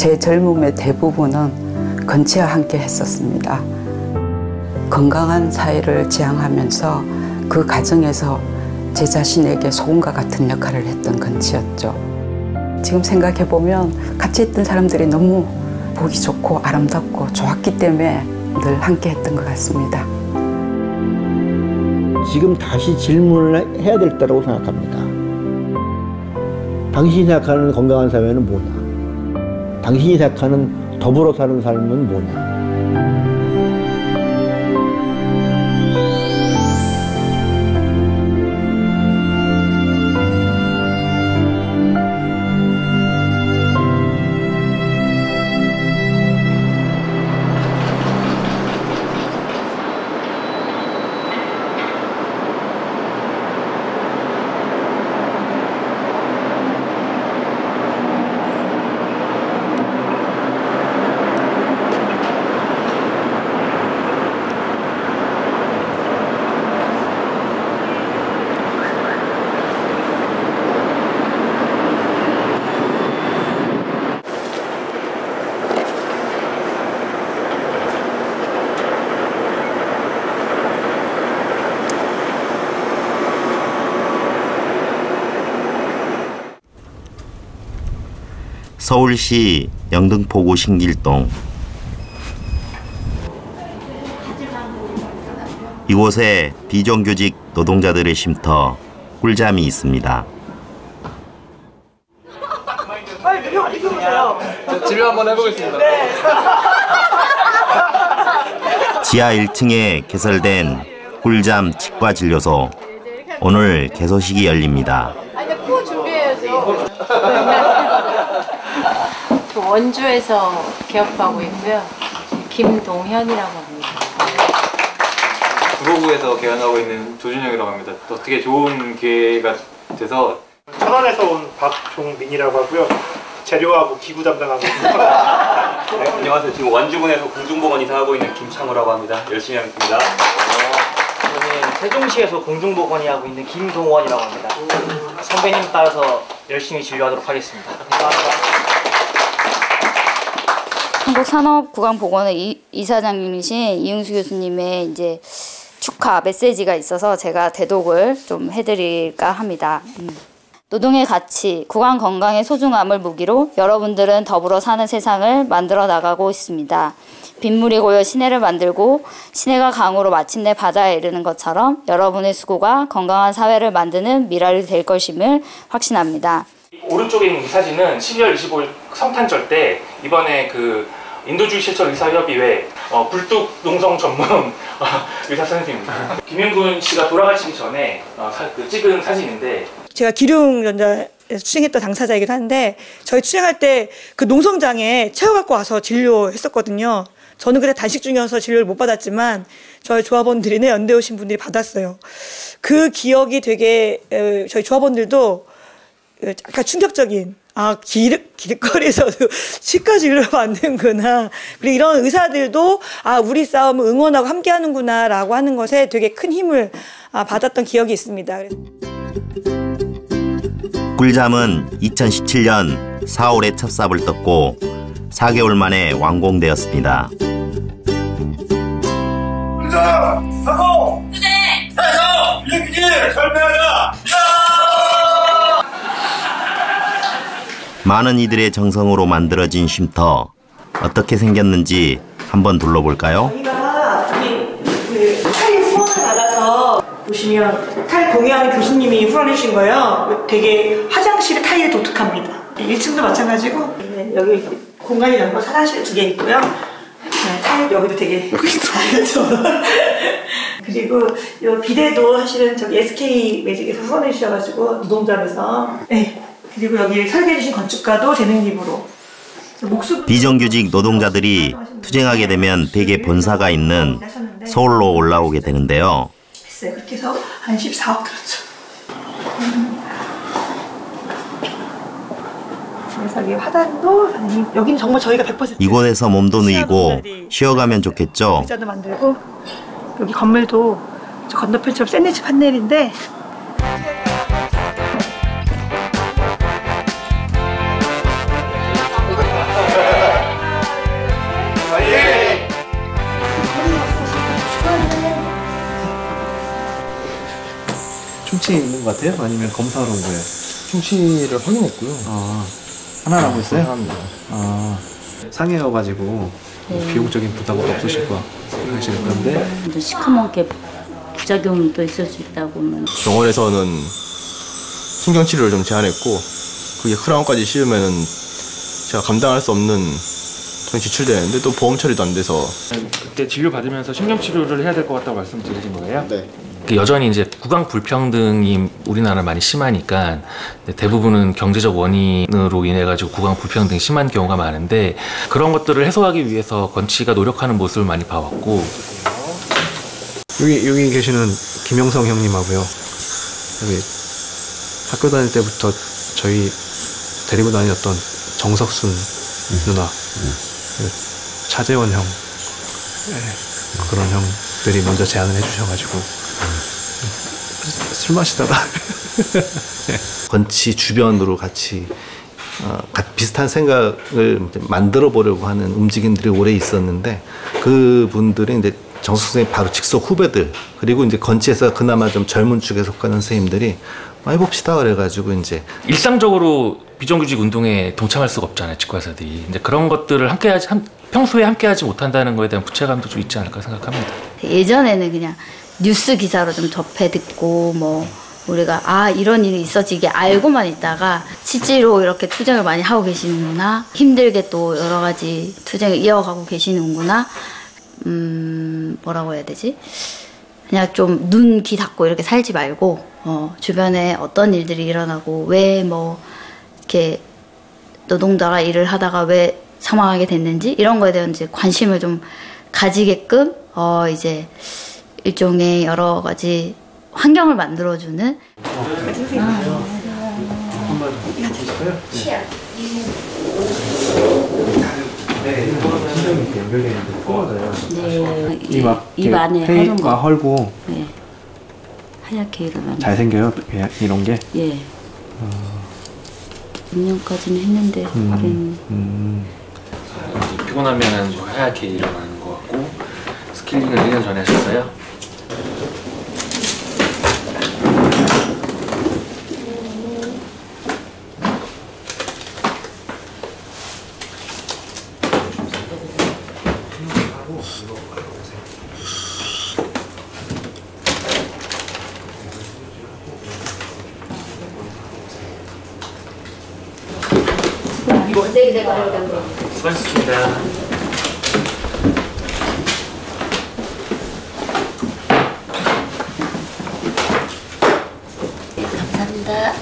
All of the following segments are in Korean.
제 젊음의 대부분은 건치와 함께 했었습니다. 건강한 사회를 지향하면서 그 과정에서 제 자신에게 소금과 같은 역할을 했던 건치였죠. 지금 생각해보면 같이 했던 사람들이 너무 보기 좋고 아름답고 좋았기 때문에 늘 함께 했던 것 같습니다. 지금 다시 질문을 해야 될 때라고 생각합니다. 당신이 생각하는 건강한 사회는 뭐냐? 당신이 생각하는 더불어 사는 삶은 뭐냐? 서울시 영등포구 신길동. 이곳에 비정규직 노동자들의 쉼터 꿀잠이 있습니다. 진료 한번 해보겠습니다. 네. 지하 1층에 개설된 꿀잠 치과진료소. 오늘 개소식이 열립니다. 아니, 코 준비해야죠. 원주에서 개업하고 있고요. 김동현이라고 합니다. 구로구에서 개원하고 있는 조준영이라고 합니다. 또 되게 좋은 기회가 돼서 천안에서 온 박종민이라고 하고요. 재료하고 기구 담당하고 있습니다. 네, 안녕하세요. 지금 원주군에서 공중보건 이사하고 있는 김창우라고 합니다. 열심히 하겠습니다. 저는 세종시에서 공중보건이 하고 있는 김동원이라고 합니다. 선배님 따라서 열심히 진료하도록 하겠습니다. 감사합니다. 한국산업구강보건의 이사장님이신 이응수 교수님의 이제 축하 메시지가 있어서 제가 대독을 좀 해드릴까 합니다. 노동의 가치, 구강 건강의 소중함을 무기로 여러분들은 더불어 사는 세상을 만들어 나가고 있습니다. 빗물이 고여 시내를 만들고 시내가 강으로 마침내 바다에 이르는 것처럼 여러분의 수고가 건강한 사회를 만드는 미랄이 될 것임을 확신합니다. 오른쪽에 있는 이 사진은 12월 25일 성탄절 때 이번에 그 인도주의 실천 의사협의회 굴뚝 농성 전문 의사 선생님입니다. 김윤근 씨가 돌아가시기 전에 찍은 사진인데, 제가 기륭전자에서 추행했던 당사자이기도 한데 저희 추행할 때 그 농성장에 채워갖고 와서 진료했었거든요. 저는 그때 단식 중이어서 진료를 못 받았지만 저희 조합원들이나 연대 오신 분들이 받았어요. 그 기억이 되게 저희 조합원들도 약간 충격적인, 길거리에서도 치과 진료를 받는구나. 그리고 이런 의사들도 우리 싸움을 응원하고 함께 하는구나 라고 하는 것에 되게 큰 힘을 받았던 기억이 있습니다. 꿀잠은 2017년 4월에 첫 삽을 떴고 4개월 만에 완공되었습니다. 꿀잠 성공! 네! 해서 비행기지 설명하자! 많은 이들의 정성으로 만들어진 쉼터, 어떻게 생겼는지 한번 둘러볼까요? 저희가 탈 후원을 받아서 보시면 탈 공유하는 교수님이 후원해 주신 거예요. 되게 화장실에 타일이 독특합니다. 1층도 마찬가지고 여기 공간이 넓고 화장실 2개 있고요. 타일 여기도 되게 그리고 이 비데도 사실은 저기 SK 매직에서 후원해 주셔가지고 노동자에서 그리고 여기 설계해 주신 건축가도 재능기부로. 비정규직 노동자들이 투쟁하게 되면 대개 본사가 있는 서울로 올라오게 되는데요. 그렇게 해서 한 14억 들었죠. 그래서 이 화단도 여기는 정말 저희가 100% 이곳에서 몸도 누이고 쉬어가면 좋겠죠. 의자도 만들고 여기 건물도 저 건너편처럼 샌드위치 판넬인데 충치 있는 것 같아요? 아니면 검사하러 온 거예요? 충치를 확인했고요. 하나 남고 있어요? 하나입니다. 상해여가지고 비용적인 부담은 없으실 거 하실 건데 시커멓게 부작용도 있을 수 있다고. 병원에서는 신경치료를 좀 제안했고 그게 크라운까지 씌우면은 제가 감당할 수 없는 돈이 지출되는데 또 보험 처리도 안 돼서. 그때 진료 받으면서 신경치료를 해야 될 것 같다고 말씀드리신 거예요? 네. 여전히 이제 구강 불평등이 우리나라 많이 심하니까 대부분은 경제적 원인으로 인해 가지고 구강 불평등이 심한 경우가 많은데 그런 것들을 해소하기 위해서 건치가 노력하는 모습을 많이 봐왔고. 여기 계시는 김영성 형님하고요. 여기 학교 다닐 때부터 저희 데리고 다녔던 정석순 누나, 차재원 형, 그런 형들이 먼저 제안을 해주셔가지고 술 마시다가 건치 주변으로 같이 비슷한 생각을 만들어 보려고 하는 움직임들이 오래 있었는데 그분들이 이제 정석 선생님 바로 직속 후배들 그리고 이제 건치에서 그나마 좀 젊은 축에 속하는 선생님들이 많이 봅시다 그래가지고 이제 일상적으로 비정규직 운동에 동참할 수가 없잖아요, 치과의사들이. 이제 그런 것들을 평소에 함께하지 못한다는 거에 대한 부채감도 좀 있지 않을까 생각합니다. 예전에는 그냥 뉴스 기사로 좀 접해 듣고 뭐 우리가 이런 일이 있었지 이게 알고만 있다가 실제로 이렇게 투쟁을 많이 하고 계시는구나, 힘들게 또 여러 가지 투쟁을 이어가고 계시는구나, 뭐라고 해야 되지? 그냥 좀 눈, 귀 닫고 이렇게 살지 말고 주변에 어떤 일들이 일어나고 왜 뭐 이렇게 노동자가 일을 하다가 왜 사망하게 됐는지 이런 거에 대한 이제 관심을 좀 가지게끔 이제 일종의 여러 가지 환경을 만들어주는. 입 안에 페이가 헐고 하얗게 일어나는. 잘생겨요 이런 게. 예. 2년까지는 했는데 피곤하면 하얗게 일어나는 것 같고. 스케일링을 1년 전에 하셨어요? 수고하셨습니다. 감사합니다.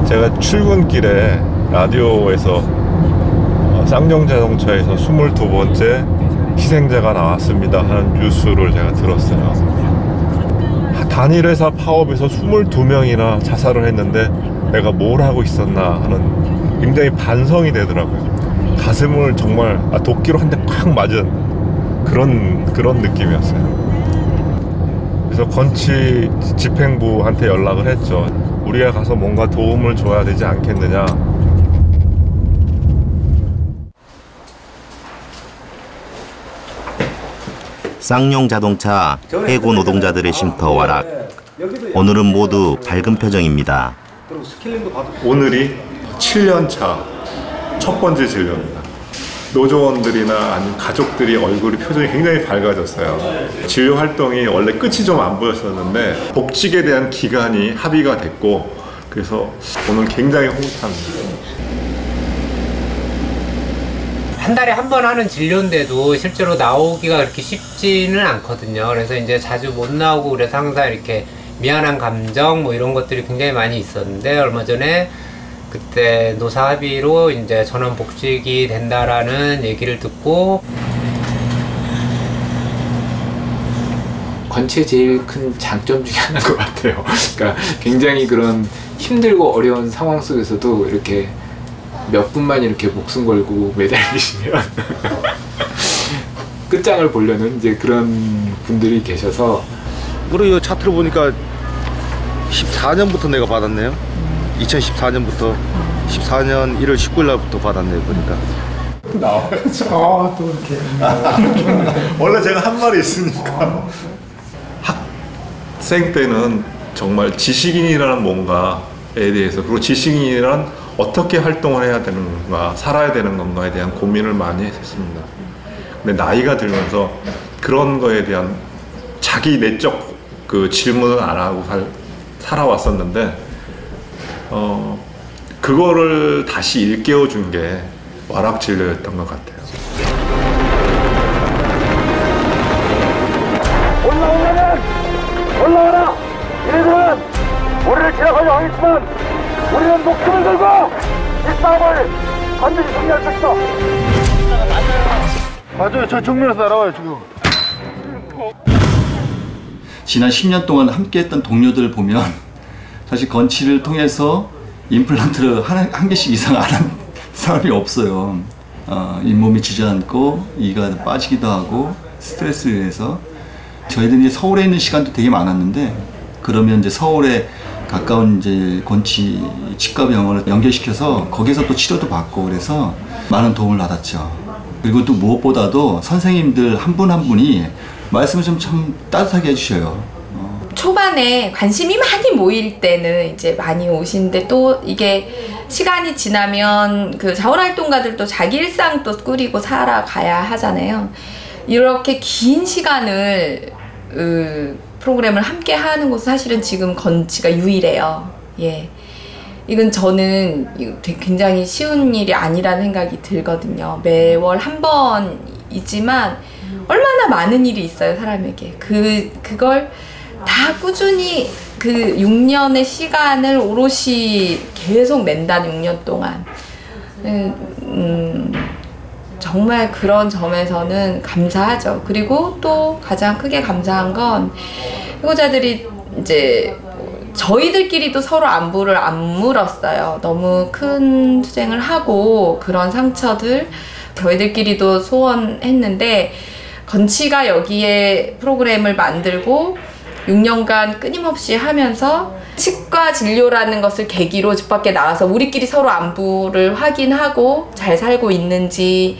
제가 출근길에 라디오에서 쌍용자동차에서 22번째 희생자가 나왔습니다 하는 뉴스를 제가 들었어요. 단일회사 파업에서 22명이나 자살을 했는데 내가 뭘 하고 있었나 하는 굉장히 반성이 되더라고요. 가슴을 정말 도끼로 한 대 꽉 맞은 그런 느낌이었어요. 그래서 건치 집행부한테 연락을 했죠. 우리가 가서 뭔가 도움을 줘야 되지 않겠느냐. 쌍용자동차 해고 노동자들의 쉼터 와락. 오늘은 모두 밝은 표정입니다. 오늘이 7년차 첫 번째 진료입니다. 노조원들이나 아니면 가족들이 얼굴이 표정이 굉장히 밝아졌어요. 진료 활동이 원래 끝이 좀 안 보였었는데 복직에 대한 기간이 합의가 됐고 그래서 오늘 굉장히 홍합니다. 한 달에 한 번 하는 진료인데도 실제로 나오기가 그렇게 쉽지는 않거든요. 그래서 이제 자주 못 나오고 그래서 항상 이렇게 미안한 감정 뭐 이런 것들이 굉장히 많이 있었는데 얼마 전에 그때 노사 합의로 이제 전원 복직이 된다라는 얘기를 듣고 건치의 제일 큰 장점 중에 하나인 것 같아요. 그러니까 굉장히 그런 힘들고 어려운 상황 속에서도 이렇게 몇 분만 이렇게 목숨 걸고 매달리시면 끝장을 보려는 이제 그런 분들이 계셔서 그리고 이 차트를 보니까 14년부터 내가 받았네요. 2014년부터 14년 1월 19일 날부터 받았네요. 보니까. 나와야죠. 또 이렇게. 원래 제가 한 말이 있으니까. 학생 때는 정말 지식인이라는 뭔가에 대해서, 그리고 지식인이란 어떻게 활동을 해야 되는 건가, 살아야 되는 건가에 대한 고민을 많이 했습니다. 근데 나이가 들면서 그런 거에 대한 자기 내적 그 질문을 안 하고 살아왔었는데, 그거를 다시 일깨워 준 게 와락진료였던 것 같아요. 올라와라! 이들은 우리를 제압하려 하겠지만 우리는 목숨을 걸고 이 싸움을 반드시 승리할 것이다. 맞아요. 저 정면에서 날아와요 지금. 지난 10년 동안 함께했던 동료들 보면 사실 건치를 통해서 임플란트를 한 개씩 이상 안 한 사람이 없어요. 잇몸이 주저앉고 이가 빠지기도 하고 스트레스로 인해서 저희들이 서울에 있는 시간도 되게 많았는데, 그러면 이제 서울에 가까운 이제 건치 치과병원을 연결시켜서 거기서 또 치료도 받고 그래서 많은 도움을 받았죠. 그리고 또 무엇보다도 선생님들 한 분 한 분이 말씀을 좀 참 따뜻하게 해주셔요. 초반에 관심이 많이 모일 때는 이제 많이 오시는데, 또 이게 시간이 지나면 그 자원활동가들도 자기 일상 또 꾸리고 살아가야 하잖아요. 이렇게 긴 시간을 프로그램을 함께 하는 곳은 사실은 지금 건치가 유일해요. 예. 이건 저는 굉장히 쉬운 일이 아니라는 생각이 들거든요. 매월 한 번이지만 얼마나 많은 일이 있어요, 사람에게. 그걸 다 꾸준히 그 6년의 시간을 오롯이 계속 낸다는 6년 동안. 정말 그런 점에서는 감사하죠. 그리고 또 가장 크게 감사한 건 해고자들이 이제 저희들끼리도 서로 안부를 안 물었어요. 너무 큰 투쟁을 하고 그런 상처들 저희들끼리도 소원했는데, 건치가 여기에 프로그램을 만들고 6년간 끊임없이 하면서 치과 진료라는 것을 계기로 집 밖에 나가서 우리끼리 서로 안부를 확인하고 잘 살고 있는지,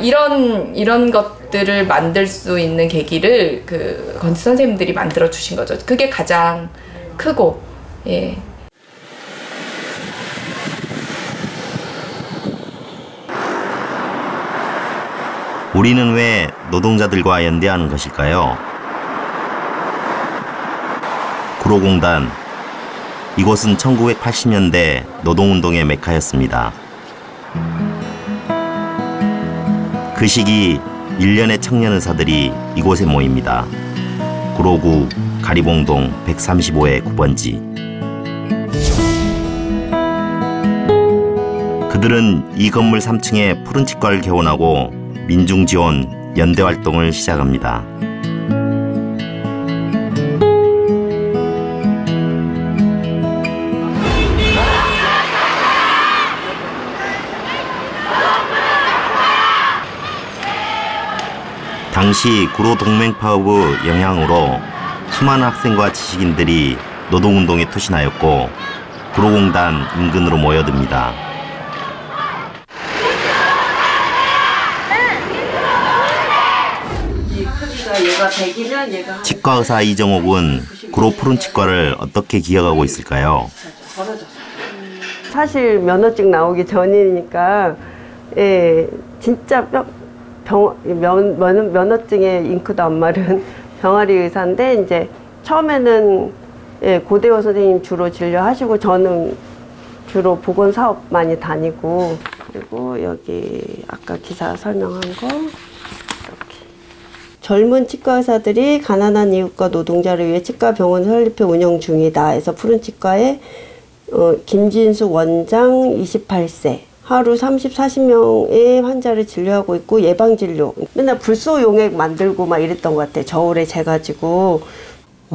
이런 것들을 만들 수 있는 계기를 그 건치 선생님들이 만들어 주신 거죠. 그게 가장 크고, 예. 우리는 왜 노동자들과 연대하는 것일까요? 구로공단. 이곳은 1980년대 노동운동의 메카였습니다. 그 시기 일련의 청년 의사들이 이곳에 모입니다. 구로구 가리봉동 135의 9번지. 그들은 이 건물 3층에 푸른 치과를 개원하고 민중지원 연대활동을 시작합니다. 당시 구로 동맹파업의 영향으로 수많은 학생과 지식인들이 노동운동에 투신하였고 구로공단 인근으로 모여듭니다. 치과의사 이정옥은 구로 푸른 치과를 어떻게 기억하고 있을까요? 사실 면허증 나오기 전이니까, 예, 진짜 면허증에 잉크도 안 마른 병아리 의사인데, 이제 처음에는 예, 고대호 선생님 주로 진료하시고 저는 주로 보건사업 많이 다니고, 그리고 여기 아까 기사 설명한 거 이렇게. 젊은 치과 의사들이 가난한 이웃과 노동자를 위해 치과 병원을 설립해 운영 중이다 해서 푸른 치과에 김진숙 원장 28세 하루 30-40명의 환자를 진료하고 있고 예방진료 맨날 불소용액 만들고 막 이랬던 것 같아요. 저울에 재가지고.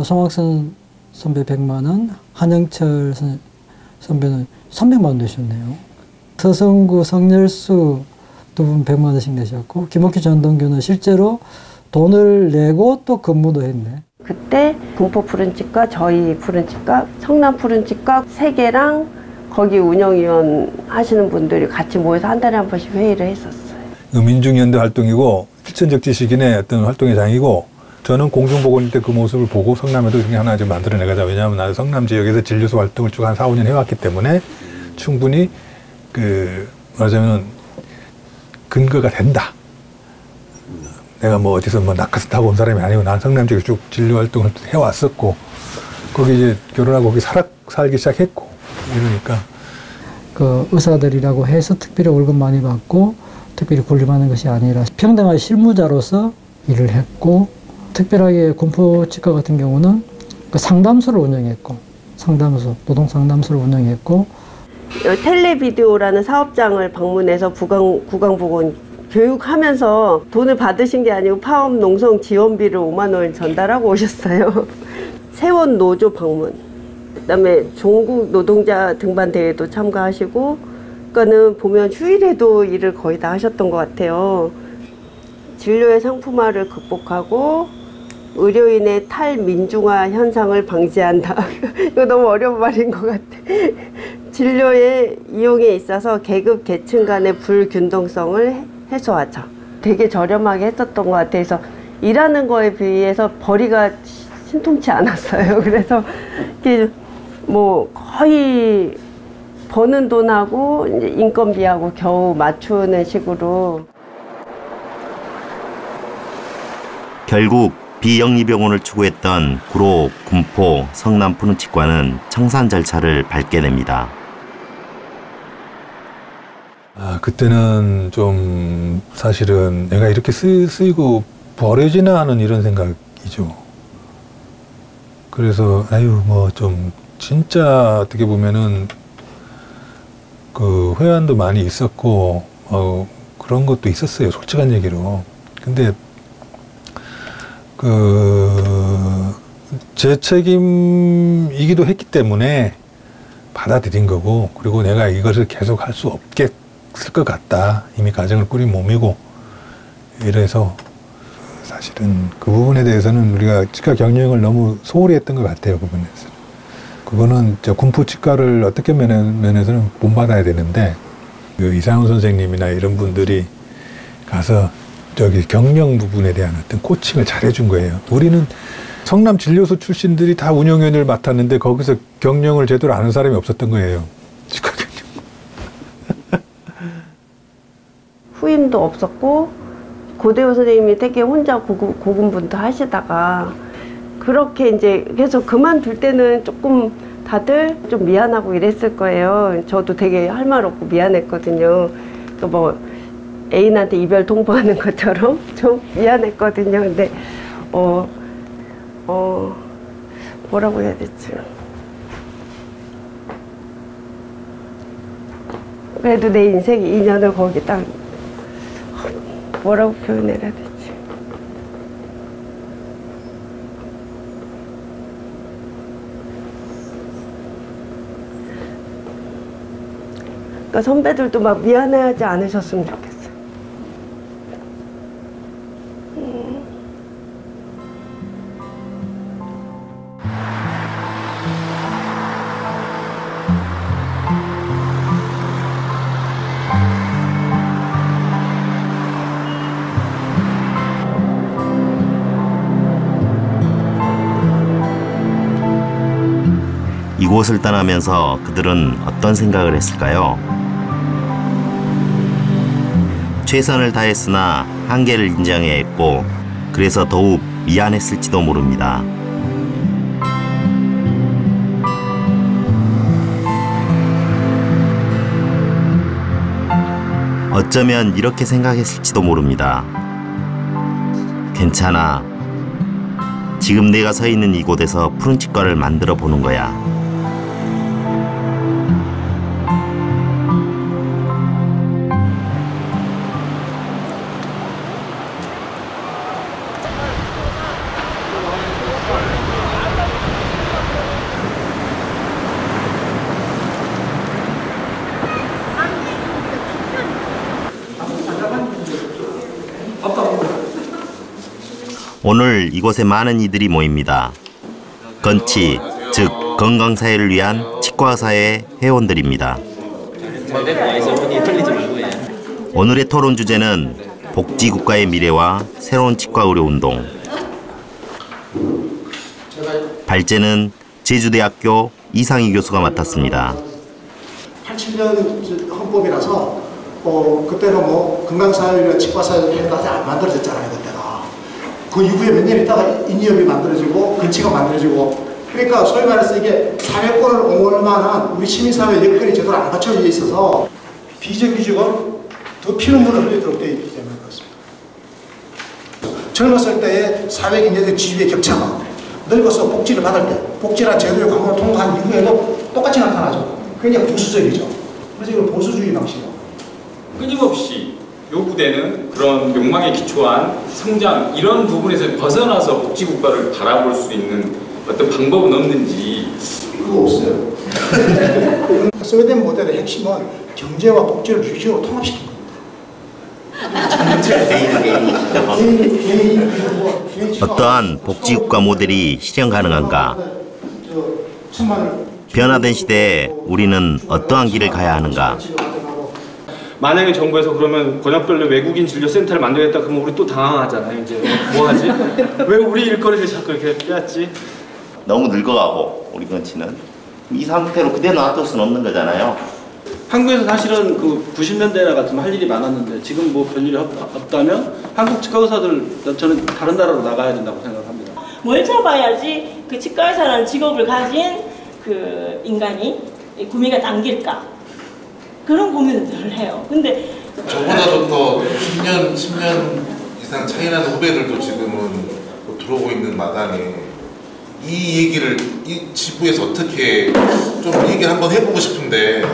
송학선 선배 100만 원, 한영철 선배는 300만 원 내셨네요. 서성구, 성열수 두 분 100만 원씩 내셨고, 김옥희 전동규는 실제로 돈을 내고 또 근무도 했네. 그때 군포 푸른치과, 저희 푸른치과, 성남 푸른치과 3개랑 거기 운영위원 하시는 분들이 같이 모여서 한 달에 한 번씩 회의를 했었어요. 민중연대 활동이고 실천적지식인의 어떤 활동의 장이고, 저는 공중보건일 때 그 모습을 보고 성남에도 이렇게 하나 좀 만들어내가자. 왜냐하면 나는 성남 지역에서 진료소 활동을 쭉 한 4, 5년 해왔기 때문에 충분히 말하자면 근거가 된다. 내가 뭐 어디서 뭐 낙하산 타고 온 사람이 아니고 난 성남 지역에 쭉 진료 활동을 해왔었고, 거기 이제 결혼하고 거기 살기 시작했고, 이러니까. 그 의사들이라고 해서 특별히 월급 많이 받고 특별히 군림하는 것이 아니라 평등한 실무자로서 일을 했고, 특별하게 군포치과 같은 경우는 그 상담소를 운영했고, 노동 상담소를 운영했고, 텔레비디오라는 사업장을 방문해서 구강보건 교육하면서 돈을 받으신 게 아니고 파업 농성 지원비를 5만 원 전달하고 오셨어요. 세원 노조 방문, 그다음에 종국 노동자 등반 대회도 참가하시고, 그러니까는 보면 휴일에도 일을 거의 다 하셨던 것 같아요. 진료의 상품화를 극복하고 의료인의 탈민중화 현상을 방지한다. 이거 너무 어려운 말인 것 같아. 진료의 이용에 있어서 계급 계층 간의 불균등성을 해소하자. 되게 저렴하게 했었던 것 같아서 일하는 거에 비해서 벌이가 신통치 않았어요. 그래서 뭐 거의 버는 돈하고 이제 인건비하고 겨우 맞추는 식으로. 결국 비영리병원을 추구했던 구로, 군포, 성남 푸른치과는 청산 절차를 밟게 됩니다. 그때는 좀 사실은 내가 이렇게 쓰이고 버려지나 하는 이런 생각이죠. 그래서 뭐 좀 진짜 어떻게 보면은 그 회한도 많이 있었고 그런 것도 있었어요, 솔직한 얘기로. 근데 제 책임이기도 했기 때문에 받아들인 거고, 그리고 내가 이것을 계속 할 수 없겠을 것 같다. 이미 가정을 꾸린 몸이고, 이래서 사실은 그 부분에 대해서는 우리가 치과 경영을 너무 소홀히 했던 것 같아요, 그 부분에서. 그거는 군포 치과를 어떻게 면에서는 본받아야 되는데, 그 이상훈 선생님이나 이런 분들이 가서 경영 부분에 대한 어떤 코칭을 잘해준 거예요. 우리는 성남 진료소 출신들이 다 운영위원을 맡았는데 거기서 경영을 제대로 아는 사람이 없었던 거예요. 치과 경영. 후임도 없었고, 고대호 선생님이 되게 혼자 고군분투 하시다가 그렇게 이제 그래서 그만둘 때는 조금 다들 좀 미안하고 이랬을 거예요. 저도 되게 할 말 없고 미안했거든요. 뭐 애인한테 이별 통보하는 것처럼 좀 미안했거든요. 근데 뭐라고 해야 되지? 그래도 내 인생 2년을 거기 딱 뭐라고 표현해야 되지? 그러니까 선배들도 막 미안해하지 않으셨으면 좋겠어요. 이곳을 떠나면서 그들은 어떤 생각을 했을까요? 최선을 다했으나 한계를 인정해야 했고, 그래서 더욱 미안했을지도 모릅니다. 어쩌면 이렇게 생각했을지도 모릅니다. 괜찮아. 지금 내가 서 있는 이곳에서 푸른치과를 만들어 보는 거야. 오늘 이곳에 많은 이들이 모입니다. 건치, 즉 건강사회를 위한 치과의사의 회원들입니다. 오늘의 토론 주제는 복지국가의 미래와 새로운 치과의료운동. 발제는 제주대학교 이상희 교수가 맡았습니다. 87년 헌법이라서 그때는 뭐 건강사회나 치과사회가 아직 안 만들어졌잖아요. 그때가. 그 이후에 몇 년 있다가 인이협이 만들어지고 근치가 만들어지고, 그러니까 소위 말해서 이게 사회권을 옹호할 만한 우리 시민사회 여건이 제대로 안 갖춰져 있어서 비정규직은 더 피눈물을 흘리도록 되어 있기 때문에 그렇습니다. 젊었을 때의 사회경제적 지위의 격차가 늙어서 복지를 받을 때, 복지란 제도의 과목을 통과한 이후에도 똑같이 나타나죠. 굉장히 보수적이죠. 그래서 이걸 보수주의 방식이에요. 끊임없이 요구되는 그런 욕망에 기초한 성장, 이런 부분에서 벗어나서 복지국가를 바라볼 수 있는 어떤 방법은 없는지. 그거 없어요. 스웨덴 모델의 핵심은 경제와 복지를 유지로 통합시킨 겁니다. 어떠한 복지국가 모델이 실현 가능한가? 변화된 시대에 우리는 어떠한 길을 가야 하는가? 만약에 정부에서 그러면 권역별로 외국인 진료센터를 만들겠다 그러면 우리 또 당황하잖아요. 이제 뭐 하지? 왜 우리 일거리를 자꾸 이렇게 빼앗지? 너무 늙어가고 우리 건치는 이 상태로 그대로 놔둘 수는 없는 거잖아요. 한국에서 사실은 그 90년대나 같으면 할 일이 많았는데 지금 뭐 별일이 없다면 한국 치과 의사들 저는 다른 나라로 나가야 된다고 생각합니다. 뭘 잡아야지 그 치과 의사라는 직업을 가진 그 인간이 구미가 당길까? 그런 고민을 늘 해요. 근데 저보다도 더 10년 이상 차이 나는 후배들도 지금은 들어오고 있는 마당에 이 얘기를 이 지부에서 어떻게 좀 얘기를 한번 해보고 싶은데,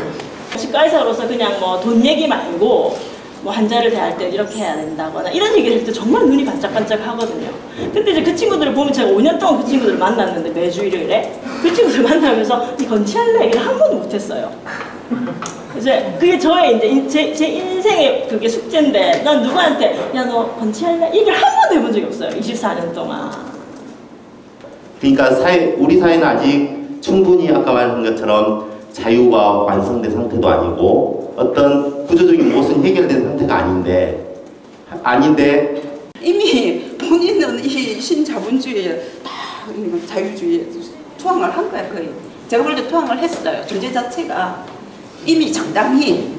치과 의사로서 그냥 뭐 돈 얘기 말고 뭐 환자를 대할 때 이렇게 해야 된다거나 이런 얘기를 할 때 정말 눈이 반짝반짝 하거든요. 근데 이제 그 친구들을 보면 제가 5년 동안 그 친구들을 만났는데 매주 일요일에 그 친구들 만나면서 이 건치할래 얘기를 한 번도 못했어요. 이제 그게 저의 이제 제 인생의 그게 숙제인데, 난 누구한테 야 너 건치할래 얘기를 한 번도 해본 적이 없어요. 24년 동안. 그러니까 우리 사회는 아직 충분히 아까 말한 것처럼 자유가 완성된 상태도 아니고 어떤 구조적인 무엇은 해결된 상태가 아닌데 이미 본인은 이 신자본주의에 자유주의에 투항을 한 거야. 거의 제가 볼 때 투항을 했어요. 존재 자체가 이미 적당히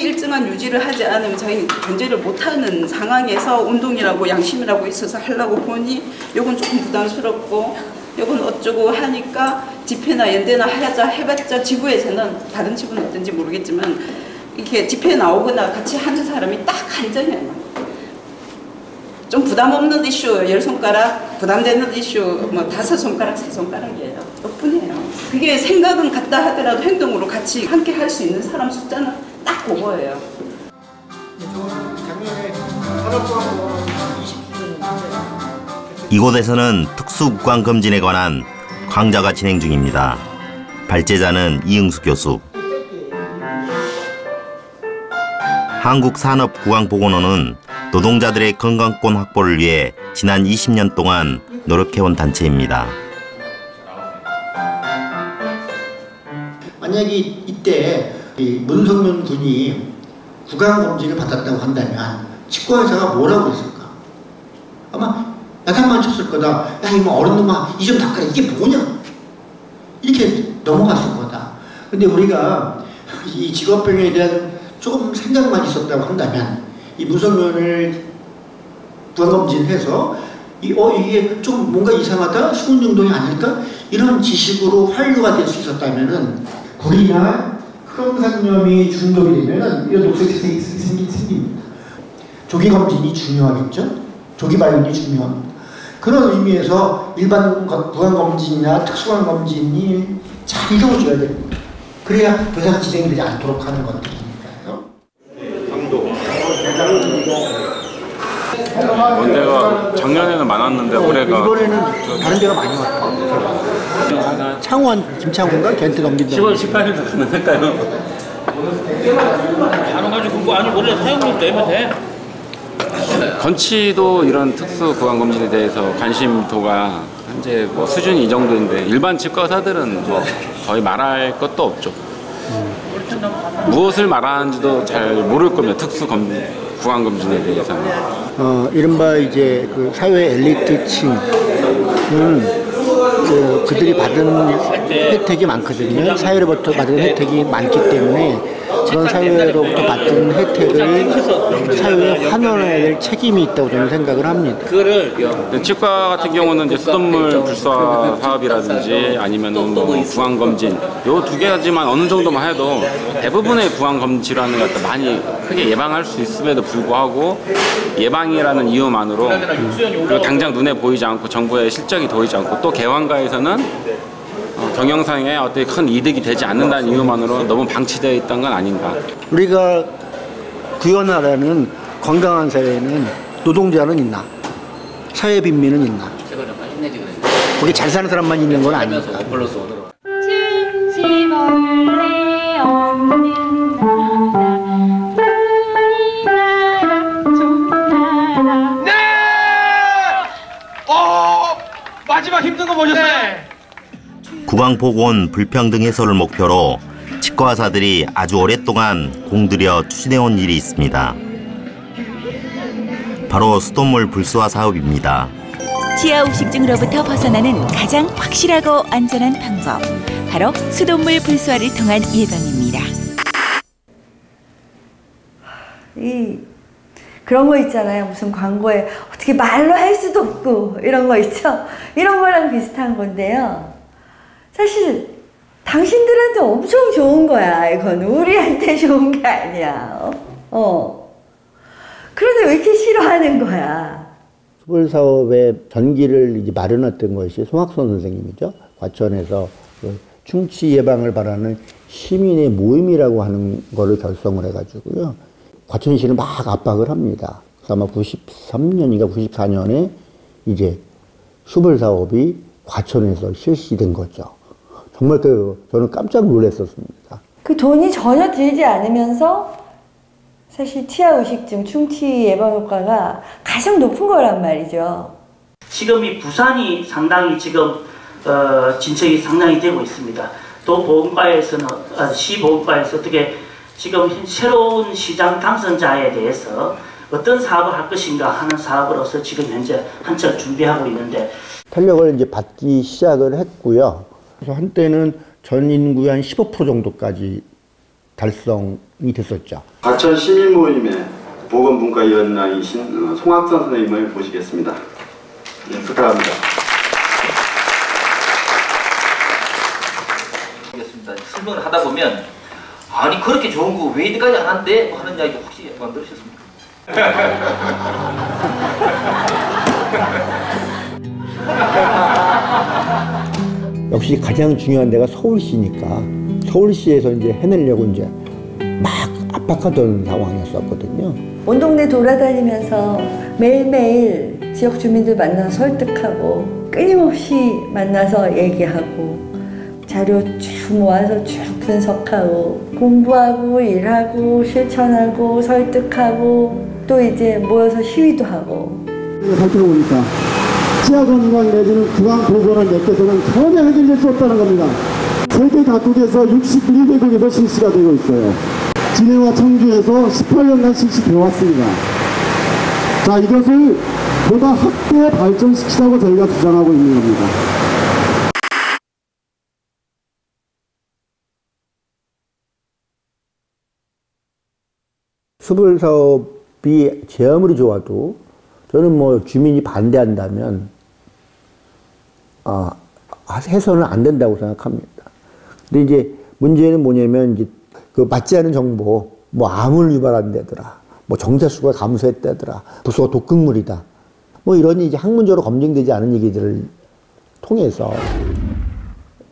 일정한 유지를 하지 않으면 자기는 존재를 못하는 상황에서 운동이라고 양심이라고 있어서 하려고 보니 요건 조금 부담스럽고 요건 어쩌고 하니까 집회나 연대나 하자 해봤자 지구에서는, 다른 지구는 어떤지 모르겠지만 이렇게 집회에 나오거나 같이 하는 사람이 딱 한 점이에요. 좀 부담 없는 이슈 10손가락, 부담되는 이슈 뭐 5손가락, 3손가락이에요. 덕분이에요. 그게 생각은 같다 하더라도 행동으로 같이 함께 할 수 있는 사람 숫자는 딱 그거예요. 이곳에서는 특수국강검진에 관한 강좌가 진행 중입니다. 발제자는 이응수 교수. 한국산업구강보건원은 노동자들의 건강권 확보를 위해 지난 20년 동안 노력해온 단체입니다. 만약에 이때 문성면 군이 구강검진을 받았다고 한다면 치과의사가 뭐라고 했을까? 아마 야단만 쳤을 거다. 야 이거 어른놈아 이 좀 닦아라. 이게 뭐냐? 이렇게 넘어갔을 거다. 근데 우리가 이 직업병에 대한 조금 생각만 있었다고 한다면 이 문성면을 구강검진해서 이게 좀 뭔가 이상하다? 수은중동이 아닐까? 이런 지식으로 환류가 될 수 있었다면은 굴이나 크롬산염이 중독이 되면은 이런 녹색이 생깁니다. 조기검진이 중요하겠죠? 조기발견이 중요합니다. 그런 의미에서 일반 구강검진이나 특수관검진이 잘 이루어져야 됩니다. 그래야 더 이상 진행되지 않도록 하는 것들이니까요. 원대가 작년에는 많았는데 올해가 이번에는 다른 데가 많이 왔다. 창원, 김창원과 겐트 넘긴다. 10월 18일 정도 될까요? 안 와가지고 그거 아니 원래 사용료로 내면 돼. 건치도 이런 특수 구강검진에 대해서 관심도가 현재 뭐 수준이 이 정도인데 일반 치과 의사들은 뭐 거의 말할 것도 없죠. 무엇을 말하는지도 잘 모를 겁니다. 특수 구강검진에 대해서는. 이른바 이제 그 사회 엘리트층은 그들이 받은 혜택이 많거든요. 사회로부터 받은 혜택이 많기 때문에 그런 사회로부터 받은 혜택을 사회에 환원해야 될 책임이 있다고 저는 생각을 합니다. 치과 같은 경우는 이제 수돗물 불소화 사업이라든지 아니면은 뭐 구강검진 요 두 가지만 어느 정도만 해도 대부분의 구강검진 질환을 갖다 많이 크게 예방할 수 있음에도 불구하고 예방이라는 이유만으로 그리고 당장 눈에 보이지 않고 정부의 실적이 보이지 않고 또 개관가에서는 경영상에 어떤 큰 이득이 되지 않는다는 이유만으로 너무 방치되어 있던 건 아닌가. 우리가 구현하라는 건강한 사회에는 노동자는 있나? 사회 빈민은 있나? 거기 잘 사는 사람만 있는 건 아니니까. 네! 마지막 힘든 거 보셨어요? 네. 구강보건 불평등 해소를 목표로 치과 의사들이 아주 오랫동안 공들여 추진해온 일이 있습니다. 바로 수돗물 불소화 사업입니다. 치아우식증으로부터 벗어나는 가장 확실하고 안전한 방법, 바로 수돗물 불소화를 통한 예방입니다. 그런 거 있잖아요. 무슨 광고에 어떻게 말로 할 수도 없고 이런 거 있죠. 이런 거랑 비슷한 건데요. 사실 당신들한테 엄청 좋은 거야. 이건 우리한테 좋은 게 아니야. 그런데 왜 이렇게 싫어하는 거야? 수불 사업의 전기를 이제 마련했던 것이 송학선 선생님이죠. 과천에서 그 충치 예방을 바라는 시민의 모임이라고 하는 거를 결성을 해가지고요. 과천시를 막 압박을 합니다. 그래서 아마 93년인가 94년에 이제 수불 사업이 과천에서 실시된 거죠. 정말 저는 깜짝 놀랐었습니다. 그 돈이 전혀 들지 않으면서 사실 치아의식증, 충치 예방 효과가 가장 높은 거란 말이죠. 지금 이 부산이 상당히 지금 진척이 상당히 되고 있습니다. 또 보건과에서는 시보건과에서 어떻게 지금 새로운 시장 당선자에 대해서 어떤 사업을 할 것인가 하는 사업으로서 지금 현재 한철 준비하고 있는데 탄력을 이제 받기 시작을 했고요. 그래서 한때는 전 인구의 한 15% 정도까지 달성이 됐었죠. 과천 시민모임의 보건분과위원장이신 송학선 선생님을 모시겠습니다. 네, 부탁합니다. 설명을 하다 보면 아니 그렇게 좋은 거 왜 이때까지 안 한대? 뭐 하는 이야기 혹시 안 들으셨습니까? 역시 가장 중요한 데가 서울시니까 서울시에서 이제 해내려고 이제 막 압박하던 상황이었었거든요. 온 동네 돌아다니면서 매일매일 지역 주민들 만나서 설득하고 끊임없이 만나서 얘기하고 자료 쭉 모아서 쭉 분석하고 공부하고 일하고 실천하고 설득하고 또 이제 모여서 시위도 하고. 살펴보니까 치아건강 내지는 구강보건을 내께서는 전혀 해결될 수 없다는 겁니다. 세계 각국에서 61개국에서 실시가 되고 있어요. 진해와 청주에서 18년간 실시되어 왔습니다. 자, 이것을 보다 확대 발전시키자고 저희가 주장하고 있는 겁니다. 수불 사업이 제 아무리 좋아도 저는 뭐 주민이 반대한다면 해서는 안 된다고 생각합니다. 근데 이제 문제는 뭐냐면 이제 그 맞지 않은 정보, 뭐 암을 유발한다더라, 뭐 정자수가 감소했다더라, 부소가 독극물이다, 뭐 이런 이제 학문적으로 검증되지 않은 얘기들을 통해서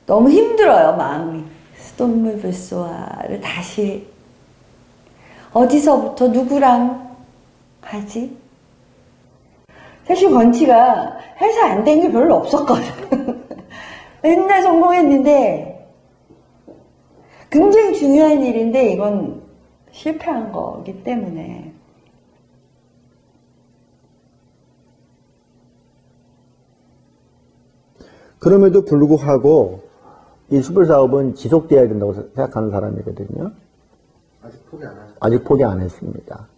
너무 힘들어요, 마음이. 수돗물 불소화를 다시 어디서부터 누구랑 하지? 사실 건치가 해서 안 된 게 별로 없었거든. 맨날 성공했는데 굉장히 중요한 일인데 이건 실패한 거기 때문에 그럼에도 불구하고 이 숯불 사업은 지속돼야 된다고 생각하는 사람이거든요. 아직 포기 안 했습니다.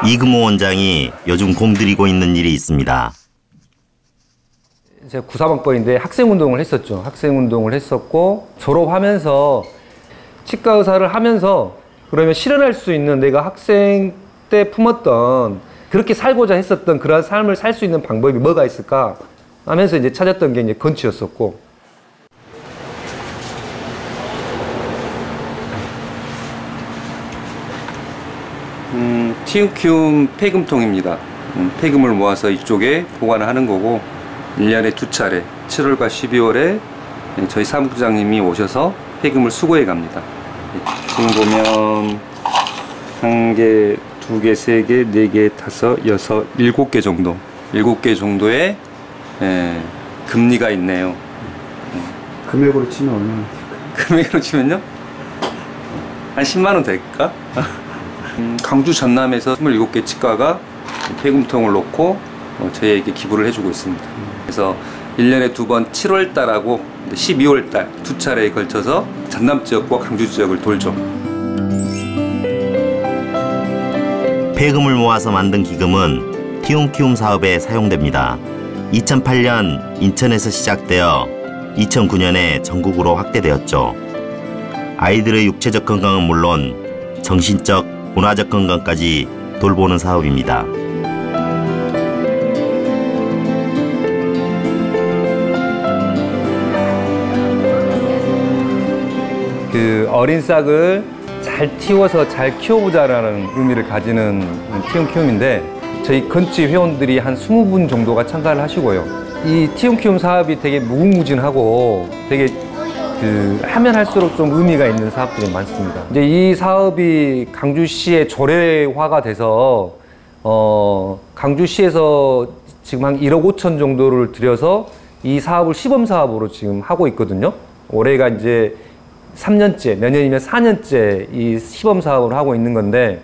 이금호 원장이 요즘 공들이고 있는 일이 있습니다. 제가 9사방번인데 학생운동을 했었죠. 학생운동을 했었고 졸업하면서 치과 의사를 하면서 그러면 실현할 수 있는 내가 학생 때 품었던 그렇게 살고자 했었던 그런 삶을 살 수 있는 방법이 뭐가 있을까 하면서 이제 찾았던 게 이제 건치였었고. 티움큐움 폐금통입니다. 폐금을 모아서 이쪽에 보관을 하는 거고 1년에 2차례 7월과 12월에 저희 사무부장님이 오셔서 폐금을 수거해 갑니다. 지금 보면 1개, 2개, 3개, 4개, 5, 6, 7개 정도 7개 정도의 금리가 있네요. 금액으로 치면 얼마나? 금액으로 치면요? 한 10만 원 될까? 강주 전남에서 27개 치과가 폐금통을 놓고 저희에게 기부를 해주고 있습니다. 그래서 1년에 2번 7월 달하고 12월 달 2차례에 걸쳐서 전남 지역과 강주 지역을 돌죠. 폐금을 모아서 만든 기금은 티움큐움 사업에 사용됩니다. 2008년 인천에서 시작되어 2009년에 전국으로 확대되었죠. 아이들의 육체적 건강은 물론 정신적, 문화적 건강까지 돌보는 사업입니다. 그 어린 싹을 잘 틔워서 잘 키워보자라는 의미를 가지는 티움큐움인데 저희 건치 회원들이 한 20분 정도가 참가를 하시고요. 이 티움큐움 사업이 되게 무궁무진하고 되게 하면 할수록 좀 의미가 있는 사업들이 많습니다. 이제 이 사업이 강주시의 조례화가 돼서 강주시에서 지금 한 1억 5천 정도를 들여서 이 사업을 시범 사업으로 지금 하고 있거든요. 올해가 이제 3년째, 내년이면 4년째 이 시범 사업을 하고 있는 건데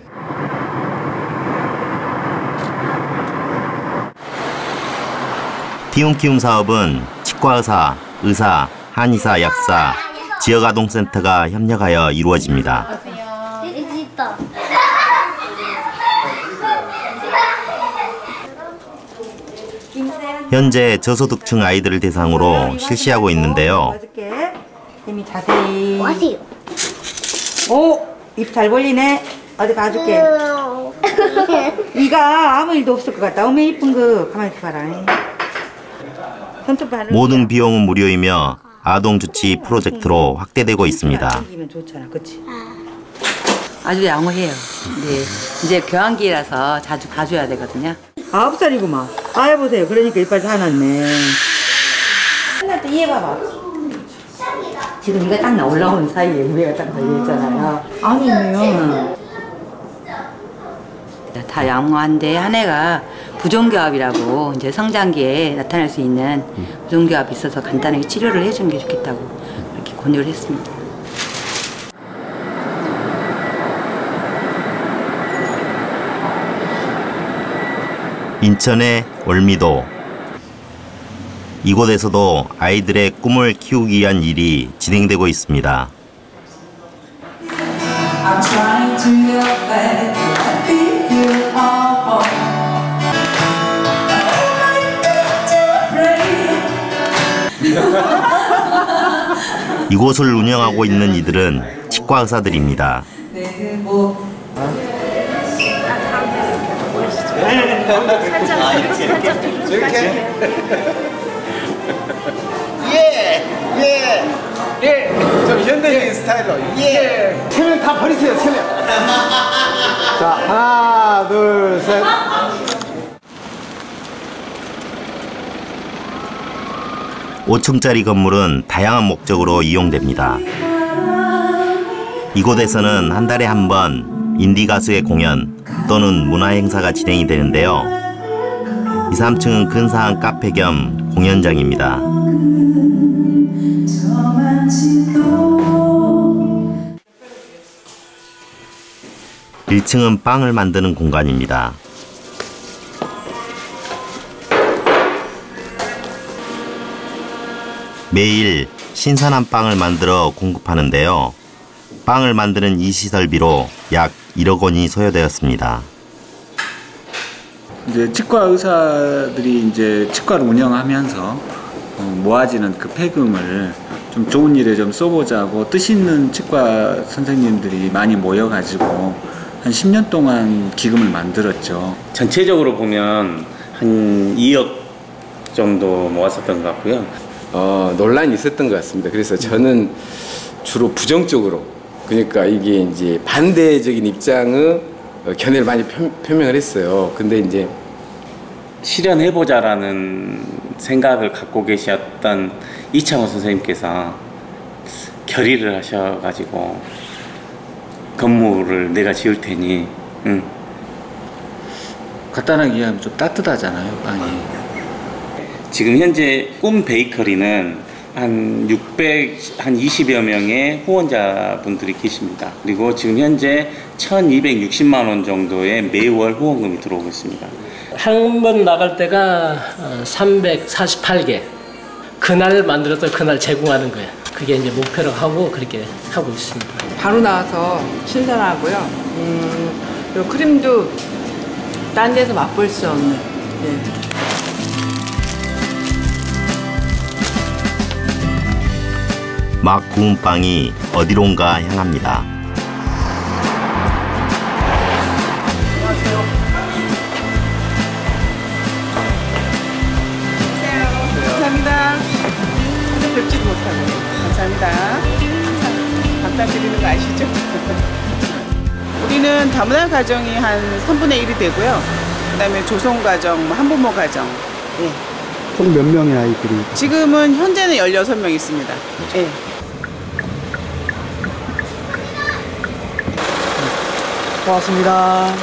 티움큐움 사업은 치과의사, 의사, 한의사, 약사, 지역아동센터가 협력하여 이루어집니다. 현재 저소득층 아이들을 대상으로 실시하고 있는데요. 힘이 자세히. 오! 입 잘 벌리네. 어디 봐줄게. 이가 아무 일도 없을 것 같다. 어머 이쁜 거 가만히 있어봐라. 모든 비용은 무료이며 아동주치 프로젝트로 확대되고 있습니다. 좋잖아, 그렇지? 아주 양호해요. 네, 이제 교환기라서 자주 봐줘야 되거든요. 9살이구만. 아유 보세요. 그러니까 이빨 다 났네. 하나 또 이해봐봐. 지금 이가 딱 올라오는 사이에 우리가 딱 걸려있잖아요. 아니에요. 다 양호한데 한 해가 부종교합이라고 이제 성장기에 나타날 수 있는 부종교합이 있어서 간단하게 치료를 해주는 게 좋겠다고 그렇게 권유를 했습니다. 인천의 월미도. 이곳에서도 아이들의 꿈을 키우기 위한 일이 진행되고 있습니다. 이곳을 운영하고 있는 이들은 치과 의사들입니다. 예, 좀 현대적인 스타일로. 예. 체면 다 버리세요, 체면. 자, 하나, 둘, 셋. (5층짜리) 건물은 다양한 목적으로 이용됩니다. 이곳에서는 한 달에 한 번 인디 가수의 공연 또는 문화 행사가 진행이 되는데요. 2, 3층은 근사한 카페 겸 공연장입니다. 1층은 빵을 만드는 공간입니다. 매일 신선한 빵을 만들어 공급하는데요. 빵을 만드는 이 시설비로 약 1억 원이 소요되었습니다. 이제 치과 의사들이 이제 치과를 운영하면서 모아지는 그 폐금을 좀 좋은 일에 좀 써보자고 뜻 있는 치과 선생님들이 많이 모여가지고 한 10년 동안 기금을 만들었죠. 전체적으로 보면 한 2억 정도 모았었던 것 같고요. 논란이 있었던 것 같습니다. 그래서 저는 주로 부정적으로, 그러니까 이게 이제 반대적인 입장의 견해를 많이 표명을 했어요. 근데 이제 실현해보자라는 생각을 갖고 계셨던 이창호 선생님께서 결의를 하셔가지고 건물을 내가 지을 테니 간단하게 이야기하면 좀 따뜻하잖아요, 빵이. 지금 현재 꿈 베이커리는 한 620여 명의 후원자분들이 계십니다. 그리고 지금 현재 1,260만 원 정도의 매월 후원금이 들어오고 있습니다. 한 번 나갈 때가 348개. 그날 만들어서 그날 제공하는 거예요. 그게 이제 목표로 하고 그렇게 하고 있습니다. 바로 나와서 신선하고요. 요 크림도 딴 데서 맛볼 수 없는. 네. 막 구운 빵이 어디론가 향합니다. 감사합니다. 뵙지도 못하고 감사합니다. 감사드리는 거 아시죠? 우리는 다문화 가정이 한 3분의 1이 되고요. 그 다음에 조성 가정, 한부모 가정. 예. 총 몇 명의 아이들이? 지금은 현재는 16명 있습니다. 예. 고맙습니다.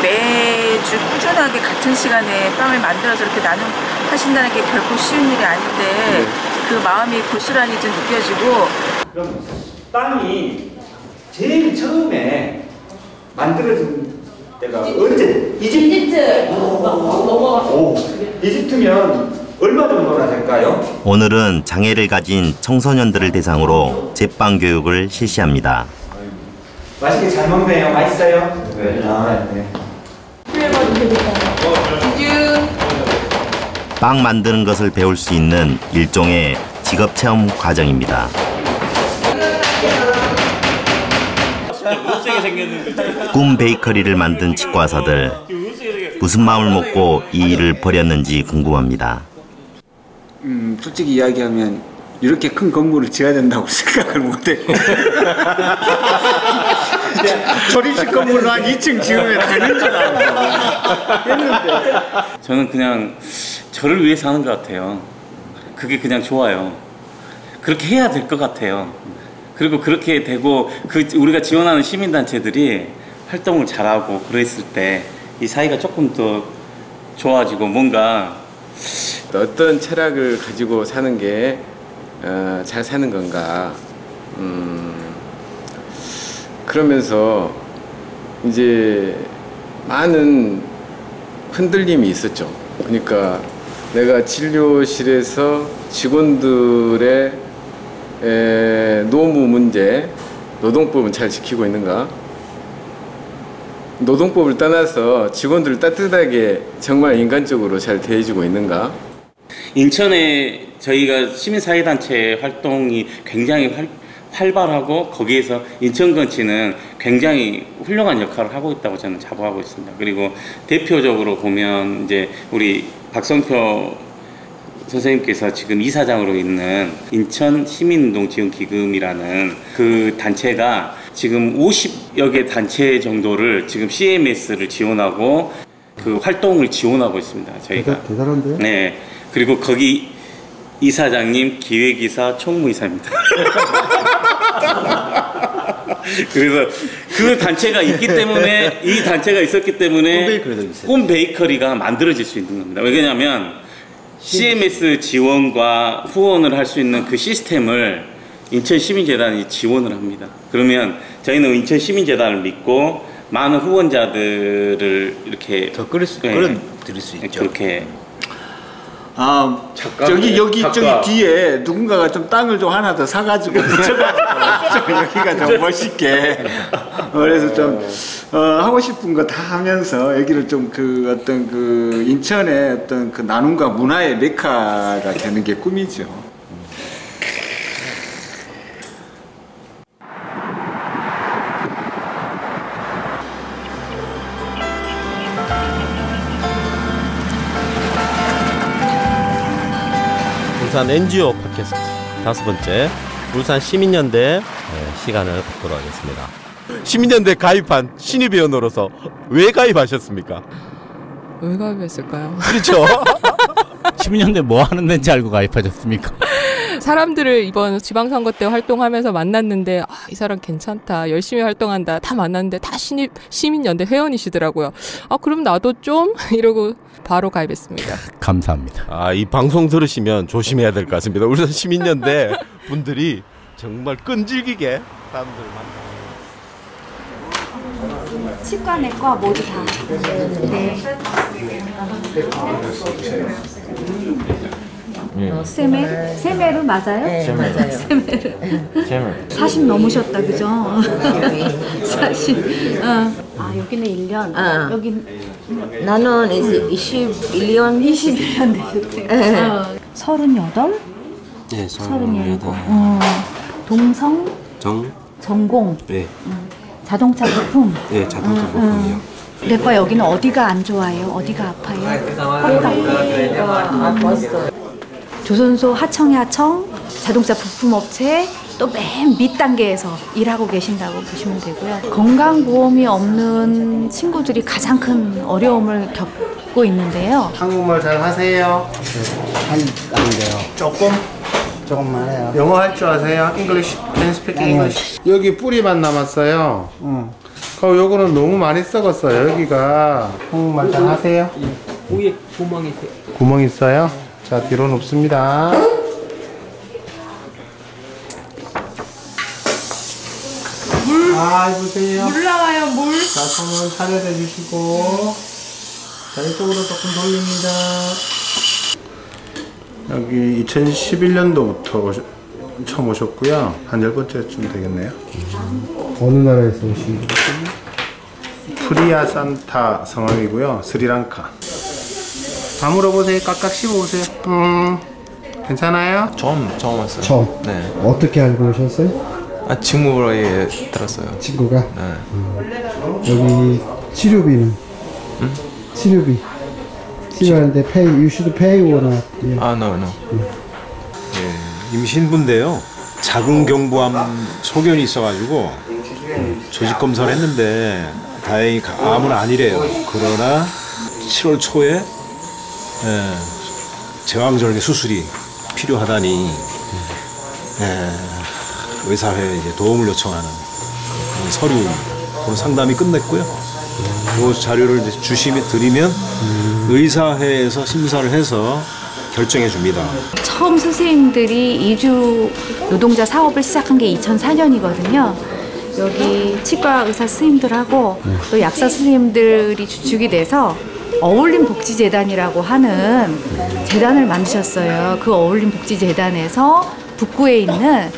매주 꾸준하게 같은 시간에 빵을 만들어서 이렇게 나눔하신다는 게 결코 쉬운 일이 아닌데 그 마음이 고스란히 좀 느껴지고. 그럼 빵이 제일 처음에 만들어진 때가 언제? 이집트. 오, 이집트면 얼마 정도나 될까요? 오늘은 장애를 가진 청소년들을 대상으로 제빵 교육을 실시합니다. 맛있게 잘 먹네요. 맛있어요? 네. 네. 빵 만드는 것을 배울 수 있는 일종의 직업체험 과정입니다. 꿈 베이커리를 만든 치과의사들, 무슨 마음을 먹고 이 일을 벌였는지 궁금합니다. 솔직히 이야기하면 이렇게 큰 건물을 지어야 된다고 생각을 못해요. 조립식 건물로 한 2층 지으면 되는 줄 알고 했는데. 저는 그냥 저를 위해서 하는 것 같아요. 그게 그냥 좋아요. 그렇게 해야 될 것 같아요. 그리고 그렇게 되고 우리가 지원하는 시민단체들이 활동을 잘하고 그랬을 때 이 사이가 조금 더 좋아지고 뭔가 어떤 철학을 가지고 사는 게 잘 사는 건가. 그러면서 이제 많은 흔들림이 있었죠. 그러니까 내가 진료실에서 직원들의 노무 문제, 노동법은 잘 지키고 있는가? 노동법을 떠나서 직원들을 따뜻하게 정말 인간적으로 잘 대해주고 있는가? 인천에 저희가 시민사회단체 활동이 굉장히 활발하고 거기에서 인천건치는 굉장히 훌륭한 역할을 하고 있다고 저는 자부하고 있습니다. 그리고 대표적으로 보면 이제 우리 박성표 선생님께서 지금 이사장으로 있는 인천 시민운동지원기금이라는 그 단체가 지금 50여 개 단체 정도를 지금 CMS를 지원하고 그 활동을 지원하고 있습니다. 저희가. 대단한데요? 네. 그리고 거기 이사장님 기획이사 총무이사입니다. 그래서 그 단체가 있기 때문에 이 단체가 있었기 때문에 꿈 베이커리가 만들어질 수 있는 겁니다. 왜냐하면 CMS 지원과 후원을 할 수 있는 그 시스템을 인천시민재단이 지원을 합니다. 그러면 저희는 인천시민재단을 믿고 많은 후원자들을 이렇게 더 끌어들일 수 있죠. 그렇게. 저기 뒤에 누군가가 좀 땅을 좀 하나 더 사가지고 붙여가지고 여기가 좀 멋있게 그래서 좀 하고 싶은 거 다 하면서 여기를 좀 그 어떤 그 인천의 어떤 그 나눔과 문화의 메카가 되는 게 꿈이죠. 울산 NGO 팟캐스트 5번째 울산 시민연대 시간을 갖도록 하겠습니다. 시민연대 가입한 신입위원으로서 왜 가입하셨습니까? 왜 가입했을까요? 그렇죠. 시민연대 뭐 하는 데인지 알고 가입하셨습니까? 사람들을 이번 지방선거 때 활동하면서 만났는데 이 사람 괜찮다, 열심히 활동한다, 다 만났는데 다 시민연대 회원이시더라고요. 그럼 나도 좀 이러고 바로 가입했습니다. 감사합니다. 이 방송 들으시면 조심해야 될 것 같습니다. 울산 시민연대 분들이 정말 끈질기게 사람들을 만나요. 치과, 내과 모두 다. 네. 세메르 맞아요? 네, 맞아요. 세메르. 40 넘으셨다, 그죠? 40. 여기는 1년. 여기 나는 21년. 21년 되셨대요. 38? 네, 38. 동성? 전공? 네. 자동차 부품? 네, 자동차 부품이요. 내과 여기는 어디가 안 좋아요? 어디가 아파요? 조선소 하청의 하청, 자동차 부품업체, 또 맨 밑단계에서 일하고 계신다고 보시면 되고요. 건강보험이 없는 친구들이 가장 큰 어려움을 겪고 있는데요. 한국말 잘 하세요? 안 돼요. 조금만 해요. 영어 할 줄 아세요? English? Can you speak English? 여기 뿌리만 남았어요. 그럼 요거는 너무 많이 썩었어요. 여기가 한국말 잘 하세요? 위에 구멍 있어요? 자, 뒤로 눕습니다. 보세요. 물 나와요, 물. 자, 손을 차려대 주시고. 자, 이쪽으로 조금 돌립니다. 여기 2011년도부터 처음 오셨고요. 한 10번째쯤 되겠네요. 어느 나라에서 오신 거죠? 프리아 산타 성함이고요. 스리랑카. 다 물어보세요. 깍깍 씹어보세요. 괜찮아요? 처음 왔어요. 처음? 네. 어떻게 알고 오셨어요? 친구에 들었어요. 친구가? 네. 여기 치료비는? 치료비. 치료하는데 you should pay or not? No. 임신부인데요. 자궁경부암 소견이 있어가지고 조직 검사를 했는데 다행히 암은 아니래요. 그러나 7월 초에 제왕절개 수술이 필요하다니 의사회에 이제 도움을 요청하는 서류입니다. 그런 상담이 끝냈고요. 그 자료를 이제 드리면 의사회에서 심사를 해서 결정해 줍니다. 처음 선생님들이 이주 노동자 사업을 시작한 게 2004년이거든요. 여기 치과 의사 선생님들하고 또 약사 선생님들이 주축이 돼서 어울림복지재단이라고 하는 재단을 만드셨어요. 그 어울림복지재단에서 북구에 있는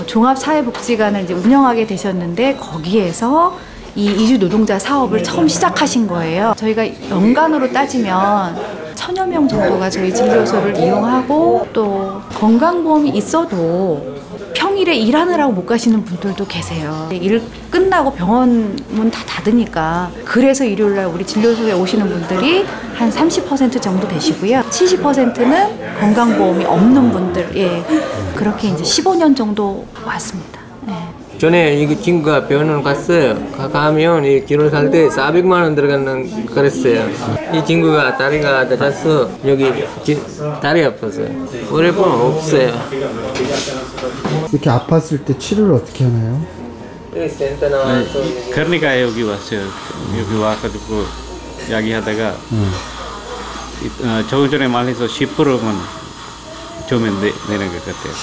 종합사회복지관을 이제 운영하게 되셨는데 거기에서 이 이주 노동자 사업을 처음 시작하신 거예요. 저희가 연간으로 따지면 1000여 명 정도가 저희 진료소를 이용하고 또 건강보험이 있어도 평일에 일하느라고 못 가시는 분들도 계세요. 일 끝나고 병원 문 다 닫으니까 그래서 일요일날 우리 진료소에 오시는 분들이 한 30% 정도 되시고요. 70%는 건강보험이 없는 분들, 그렇게 이제 15년 정도 왔습니다. 전에 이 친구가 병원을 갔어요. 가면 이 기를 살 때 400만 원 들어가는 그랬어요. 이 친구가 다리가 다쳐서 여기 다리 아팠어요. 오랫동안 없어요. 이렇게 아팠을 때 치료를 어떻게 하나요? 여기 센터 나와서 그러니까 여기 왔어요. 여기 와가지고 이야기하다가 조금 전에 말해서 10%만 주면 되는 것 같아요.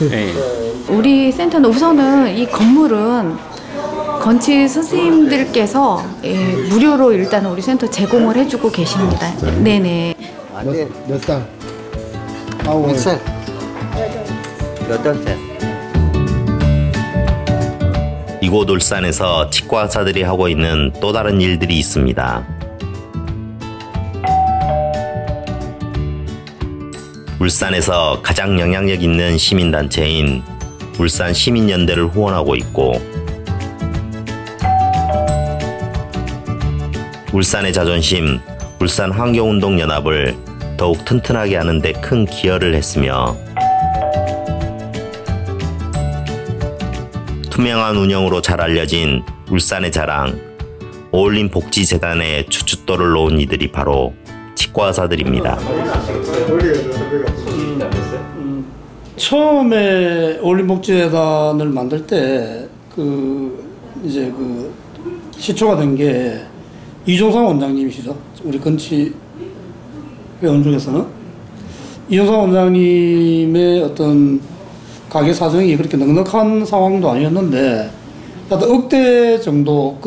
네. 우리 센터는 우선은 이 건물은 건치 선생님들께서 무료로 일단 우리 센터 제공을 해주고 계십니다. 네네. 몇 살? 아홉 살. 8살. 이곳 울산에서 치과 의사들이 하고 있는 또 다른 일들이 있습니다. 울산에서 가장 영향력 있는 시민단체인 울산 시민연대를 후원하고 있고, 울산의 자존심 울산환경운동연합을 더욱 튼튼하게 하는 데 큰 기여를 했으며, 투명한 운영으로 잘 알려진 울산의 자랑 어울림복지재단에 추춧돌을 놓은 이들이 바로 치과의사들입니다. 처음에 어울림복지재단을 만들 때 시초가 된 게 이종상 원장님이시죠. 우리 건치 회원 중에서는 이종상 원장님의 어떤 가게 사정이 그렇게 넉넉한 상황도 아니었는데 하여튼 억대 정도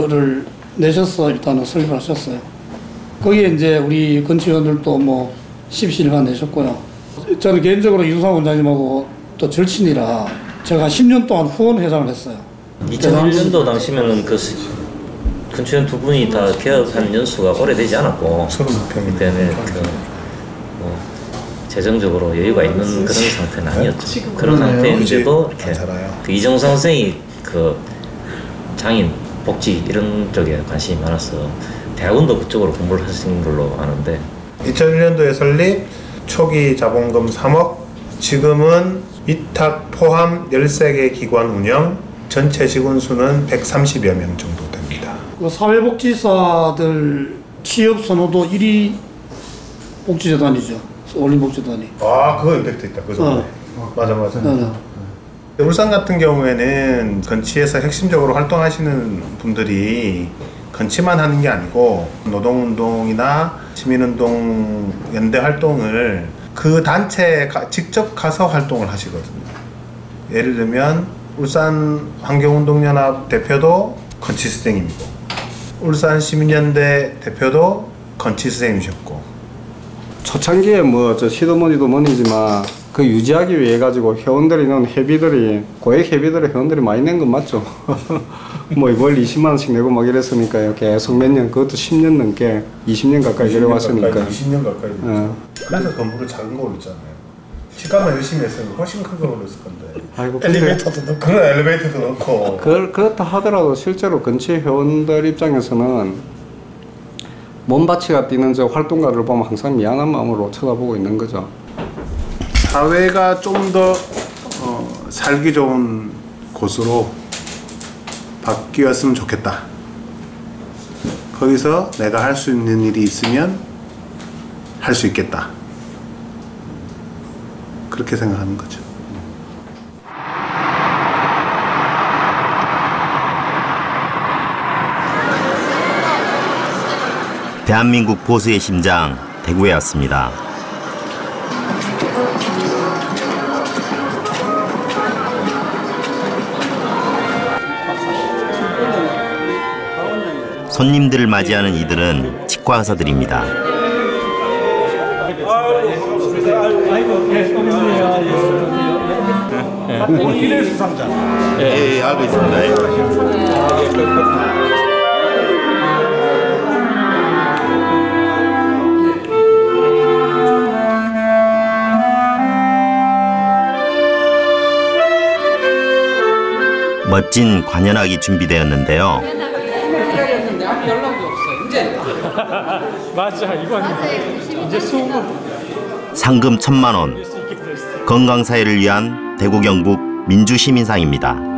를 내셔서 일단은 설립을 하셨어요. 거기에 이제 우리 건치원들도 뭐 십시일반 내셨고요. 저는 개인적으로 이종상 원장님하고 또 절친이라 제가 10년 동안 후원 회장을 했어요. 2001년도 당시면은 건치원 두 분이 다 개업한 연수가 오래되지 않았고 그때는 재정적으로 여유가 있는 그런 상태는 아니었죠. 그런 상태인데도 이렇게 이정상 선생이 장인 복지 이런 쪽에 관심이 많아서 대학원도 그쪽으로 공부를 하신 걸로 아는데 2001년도에 설립, 초기 자본금 3억, 지금은 위탁 포함 13개 기관 운영, 전체 직원 수는 130여 명 정도 됩니다. 사회복지사들 취업 선호도 1위 복지재단이죠. 어울림복지재단이. 아, 그거 임팩트 있다. 그죠? 맞아. 울산 같은 경우에는 건치에서 핵심적으로 활동하시는 분들이 건치만 하는 게 아니고 노동운동이나 시민운동 연대 활동을 그 단체에 직접 가서 활동을 하시거든요. 예를 들면 울산 환경운동연합 대표도 건치 선생님이고, 울산 시민연대 대표도 건치 선생님이셨고. 초창기에 시드머니도 머니지만 그 유지하기 위해 가지고 회원들이 넣은 회비들이 고액 회비들의 회원들이 많이 낸 건 맞죠. 월 20만 원씩 내고 막 이랬으니까요. 계속 몇 년, 그것도 10년 넘게 20년 가까이 내려왔으니까. 20년 가까이. 그래서 건물을 작은 거 올렸잖아요. 치과만 열심히 했으면 훨씬 큰 거 올렸을 건데. 아이고, 엘리베이터도 넣고. 그런 엘리베이터도 넣고. 그렇다 하더라도 실제로 건치 회원들 입장에서는 몸바치가 뛰는 저 활동가를 보면 항상 미안한 마음으로 쳐다보고 있는 거죠. 사회가 좀 더 살기 좋은 곳으로 바뀌었으면 좋겠다. 거기서 내가 할 수 있는 일이 있으면 할 수 있겠다. 그렇게 생각하는 거죠. 대한민국 보수의 심장 대구에 왔습니다. 손님들을 맞이하는 이들은 치과 의사들입니다. 일일 수상자. 예, 알고 있습니다. 멋진 관현악이 준비되었는데요. 기다렸는데 아무 연락이 없어. 이제. 맞아, 이건 이제 수고. 상금 1,000만 원. 건강사회를 위한 대구 경북 민주시민상입니다.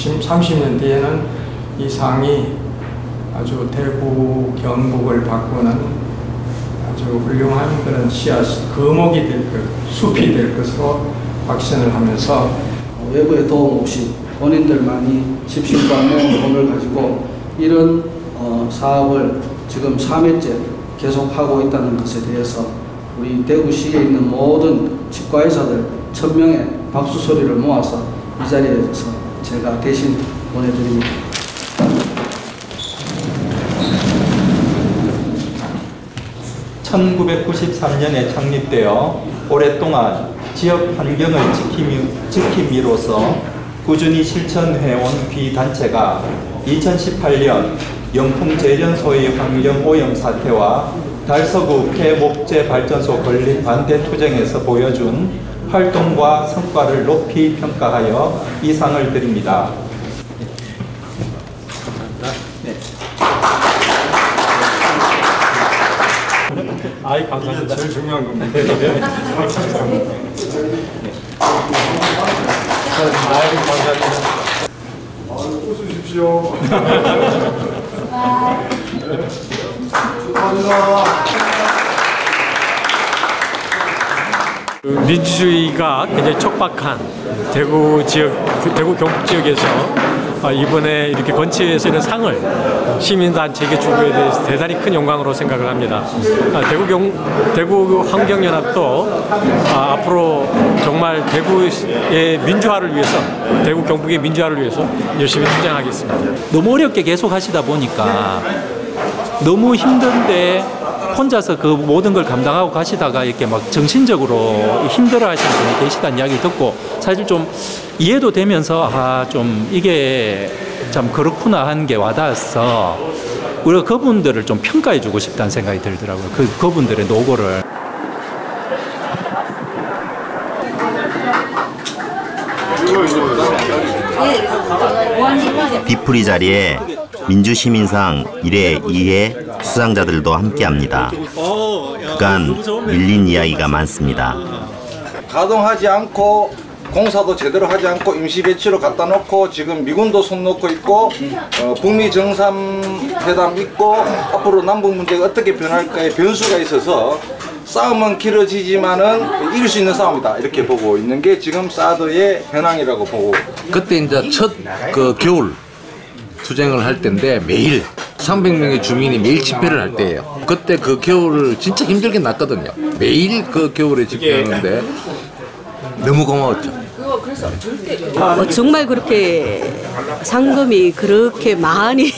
30년 뒤에는 이 상이 아주 대구 경북을 바꾸는 아주 훌륭한 그런 씨앗, 거목이 될 것, 숲이 될 것으로 확신을 하면서 외부의 도움 없이 본인들만이 집신과 돈을 가지고 이런 사업을 지금 3회째 계속하고 있다는 것에 대해서 우리 대구시에 있는 모든 치과의사들 1000명의 박수 소리를 모아서 이 자리에서 제가 대신 보내드립니다. (1993년에) 창립되어 오랫동안 지역 환경을 지킴이로써 꾸준히 실천해온 비단체가 2018년 영풍제련소의 환경오염 사태와 달서구 폐목재 발전소 건립 반대 투쟁에서 보여준 활동과 성과를 높이 평가하여 이 상을 드립니다. 아이 감사합니다. 제일 중요한 겁니다. 아이 감사합니다. 웃으십시오. 민주주의가 굉장히 촉박한 대구 지역, 대구 경북 지역에서 이번에 이렇게 건치에서 이런 상을 시민단체에게 주고에 대해서 대단히 큰 영광으로 생각을 합니다. 대구 환경연합도 앞으로 정말 대구의 민주화를 위해서, 대구 경북의 민주화를 위해서 열심히 투쟁하겠습니다. 너무 어렵게 계속 하시다 보니까 너무 힘든데 혼자서 그 모든 걸 감당하고 가시다가 이렇게 막 정신적으로 힘들어 하시는 분이 계시다는 이야기를 듣고 사실 좀 이해도 되면서 좀 이게 참 그렇구나 하는 게 와닿아서 우리가 그분들을 좀 평가해 주고 싶다는 생각이 들더라고요. 그분들의 노고를. 뒤풀이 자리에 민주시민상 1회, 2회 수상자들도 함께합니다. 그간 밀린 이야기가 많습니다. 가동하지 않고 공사도 제대로 하지 않고 임시 배치로 갖다 놓고 지금 미군도 손 놓고 있고 북미 정상회담 있고 앞으로 남북 문제가 어떻게 변할까에 변수가 있어서 싸움은 길어지지만은 이길 수 있는 싸움이다 이렇게 보고 있는 게 지금 사드의 현황이라고 보고. 그때 이제 첫 그 겨울 투쟁을 할 때인데 매일 300명의 주민이 매일 집회를 할 때예요. 그때 그 겨울을 진짜 힘들게 났거든요. 매일 그 겨울에 집회했는데 너무 고마웠죠. 정말 그렇게 상금이 그렇게 많이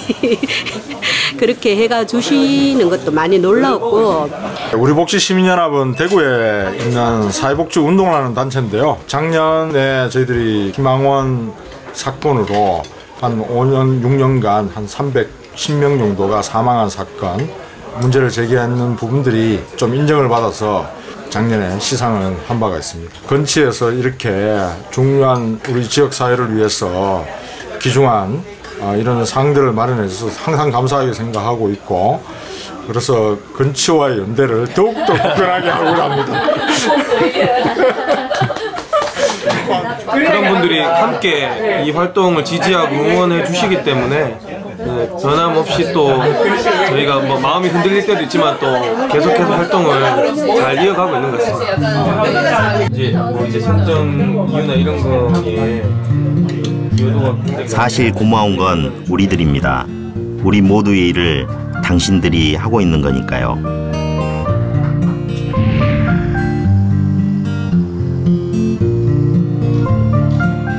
그렇게 해가 주시는 것도 많이 놀라웠고. 우리 복지시민연합은 대구에 있는 사회복지 운동을 하는 단체인데요. 작년에 저희들이 김항원 사건으로 한 5년, 6년간 한 310명 정도가 사망한 사건, 문제를 제기하는 부분들이 좀 인정을 받아서 작년에 시상을 한 바가 있습니다. 건치에서 이렇게 중요한 우리 지역 사회를 위해서 귀중한 이런 상들을 마련해서 항상 감사하게 생각하고 있고, 그래서 건치와의 연대를 더욱더 굳건하게 하고 합니다. 그런 분들이 함께 이 활동을 지지하고 응원해 주시기 때문에 변함없이 또 저희가 뭐 마음이 흔들릴 때도 있지만 또 계속해서 활동을 잘 이어가고 있는 것 같습니다. 이제 선정 이유나 이런 거에 사실 고마운 건 우리들입니다. 우리 모두의 일을 당신들이 하고 있는 거니까요.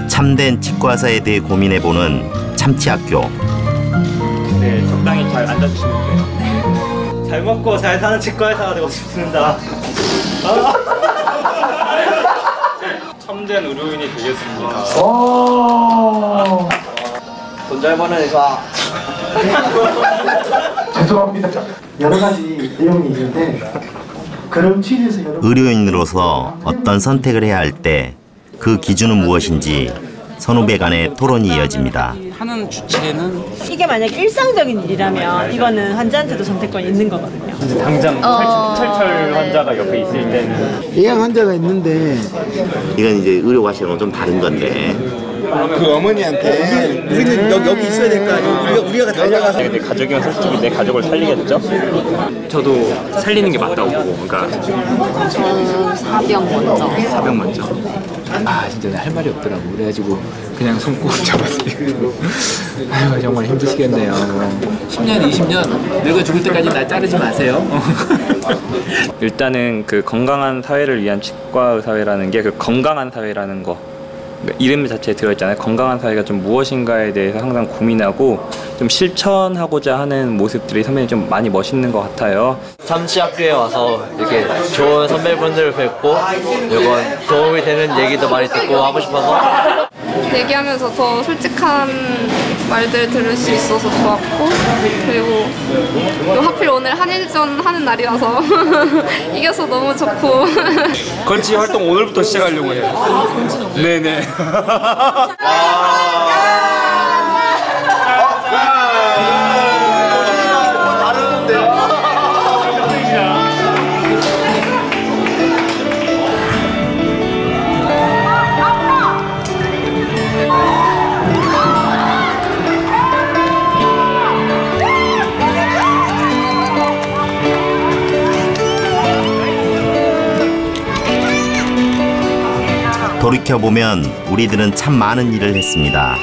참된 치과의사에 대해 고민해보는 참치학교. 네, 적당히 잘 앉아주시면 돼요. 잘 먹고 잘 사는 치과의사가 되고 싶습니다. 참된 의료인이 되겠습니다. 돈 잘 버는 의사. 죄송합니다. 여러 가지 내용이 있는데 그런 취지에서 의료인으로서 어떤 선택을 해야 할 때 그 기준은 무엇인지 선후배 간의 토론이 이어집니다. 하는 주체는 이게 만약 일상적인 일이라면 이거는 환자한테도 선택권이 있는 거거든요. 당장 철철 환자가 옆에 있을 때는 예양 환자가 있는데 이건 이제 의료과실은 좀 다른 건데 그 어머니한테 우리는 여기 있어야 될 거 아니에요. 우리가 달려가서. 내 가족이면 솔직히 내 가족을 살리겠죠? 저도 살리는 게 맞다고 보고, 그러니까 사병 먼저. 사병 먼저. 아 진짜 할 말이 없더라고. 그래가지고 그냥 손 꼭 잡았어요. 아유 정말 힘드시겠네요. 10년 20년 늙어 죽을 때까지 나 자르지 마세요. 일단은 그 건강한 사회를 위한 치과 사회라는 게 그 건강한 사회라는 거 이름 자체에 들어있잖아요. 건강한 사회가 좀 무엇인가에 대해서 항상 고민하고 좀 실천하고자 하는 모습들이 선배님 좀 많이 멋있는 것 같아요. 참치학교에 와서 이렇게 좋은 선배분들을 뵙고 이건 도움이 되는 얘기도 많이 듣고 하고 싶어서 얘기하면서 더 솔직한 말들 들을 수 있어서 좋았고, 그리고 또 하필 오늘 한일전 하는 날이라서 이겨서 너무 좋고. 건치 활동 오늘부터 시작하려고 해요. 네네. 돌이켜보면 우리들은 참 많은 일을 했습니다.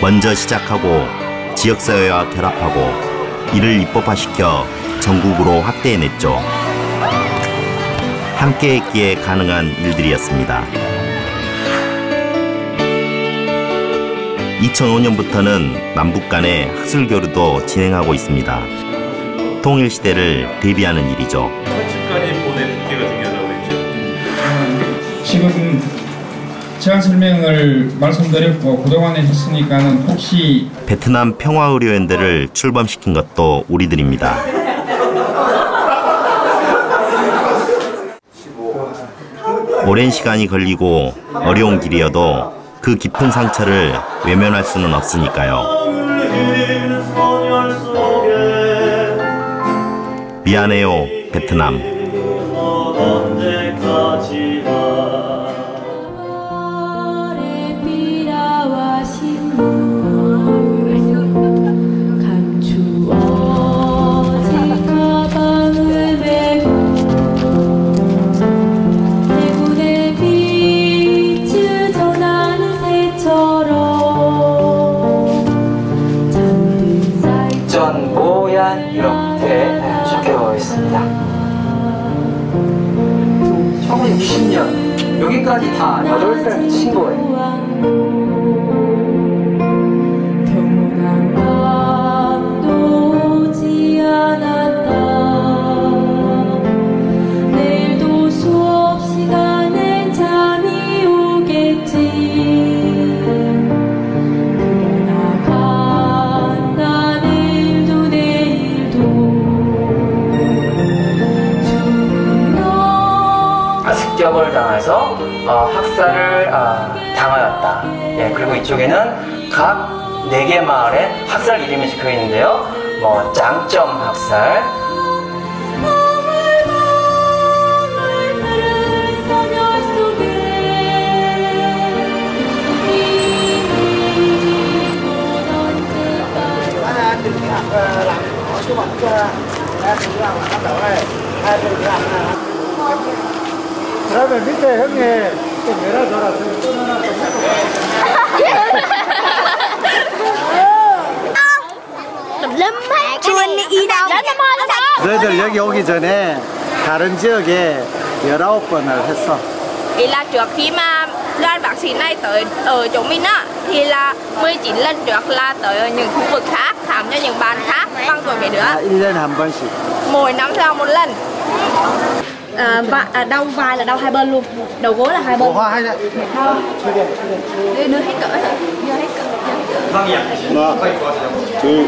먼저 시작하고 지역사회와 결합하고 이를 입법화시켜 전국으로 확대해냈죠. 함께했기에 가능한 일들이었습니다. 2005년부터는 남북 간의 학술교류도 진행하고 있습니다. 통일시대를 대비하는 일이죠. 지금 제안 설명을 말씀드렸고 그동안에 했으니까는 혹시 베트남 평화의료연대를 출범시킨 것도 우리들입니다. 오랜 시간이 걸리고 어려운 길이어도 그 깊은 상처를 외면할 수는 없으니까요. 미안해요, 베트남. 이렇게 적혀 있습니다. 1960년 여기까지 다 8살 친구예요. 습격을 당해서 학살을 당하였다. 예, 그리고 이쪽에는 각 4개 마을에 학살 이름이 적혀 있는데요. 뭐 장점 학살, 그러면 밑에 형님 좀 내려줘라. 너희들 여기 오기 전에 다른 지역에 19번을 했어. Thì là trước khi mà đoàn bác sĩ này tới ở chỗ mình á, thì là 19 lần trước là tới ở những khu vực khác khám cho những bạn khác bằng tuổi mấy đứa. 1년에 한 번씩. Mỗi năm theo một lần. Đau vai là đau hai bên luôn, đầu gối là hai bên. Đưa hết cỡ hả? Đưa hết cỡ. 하나, 둘,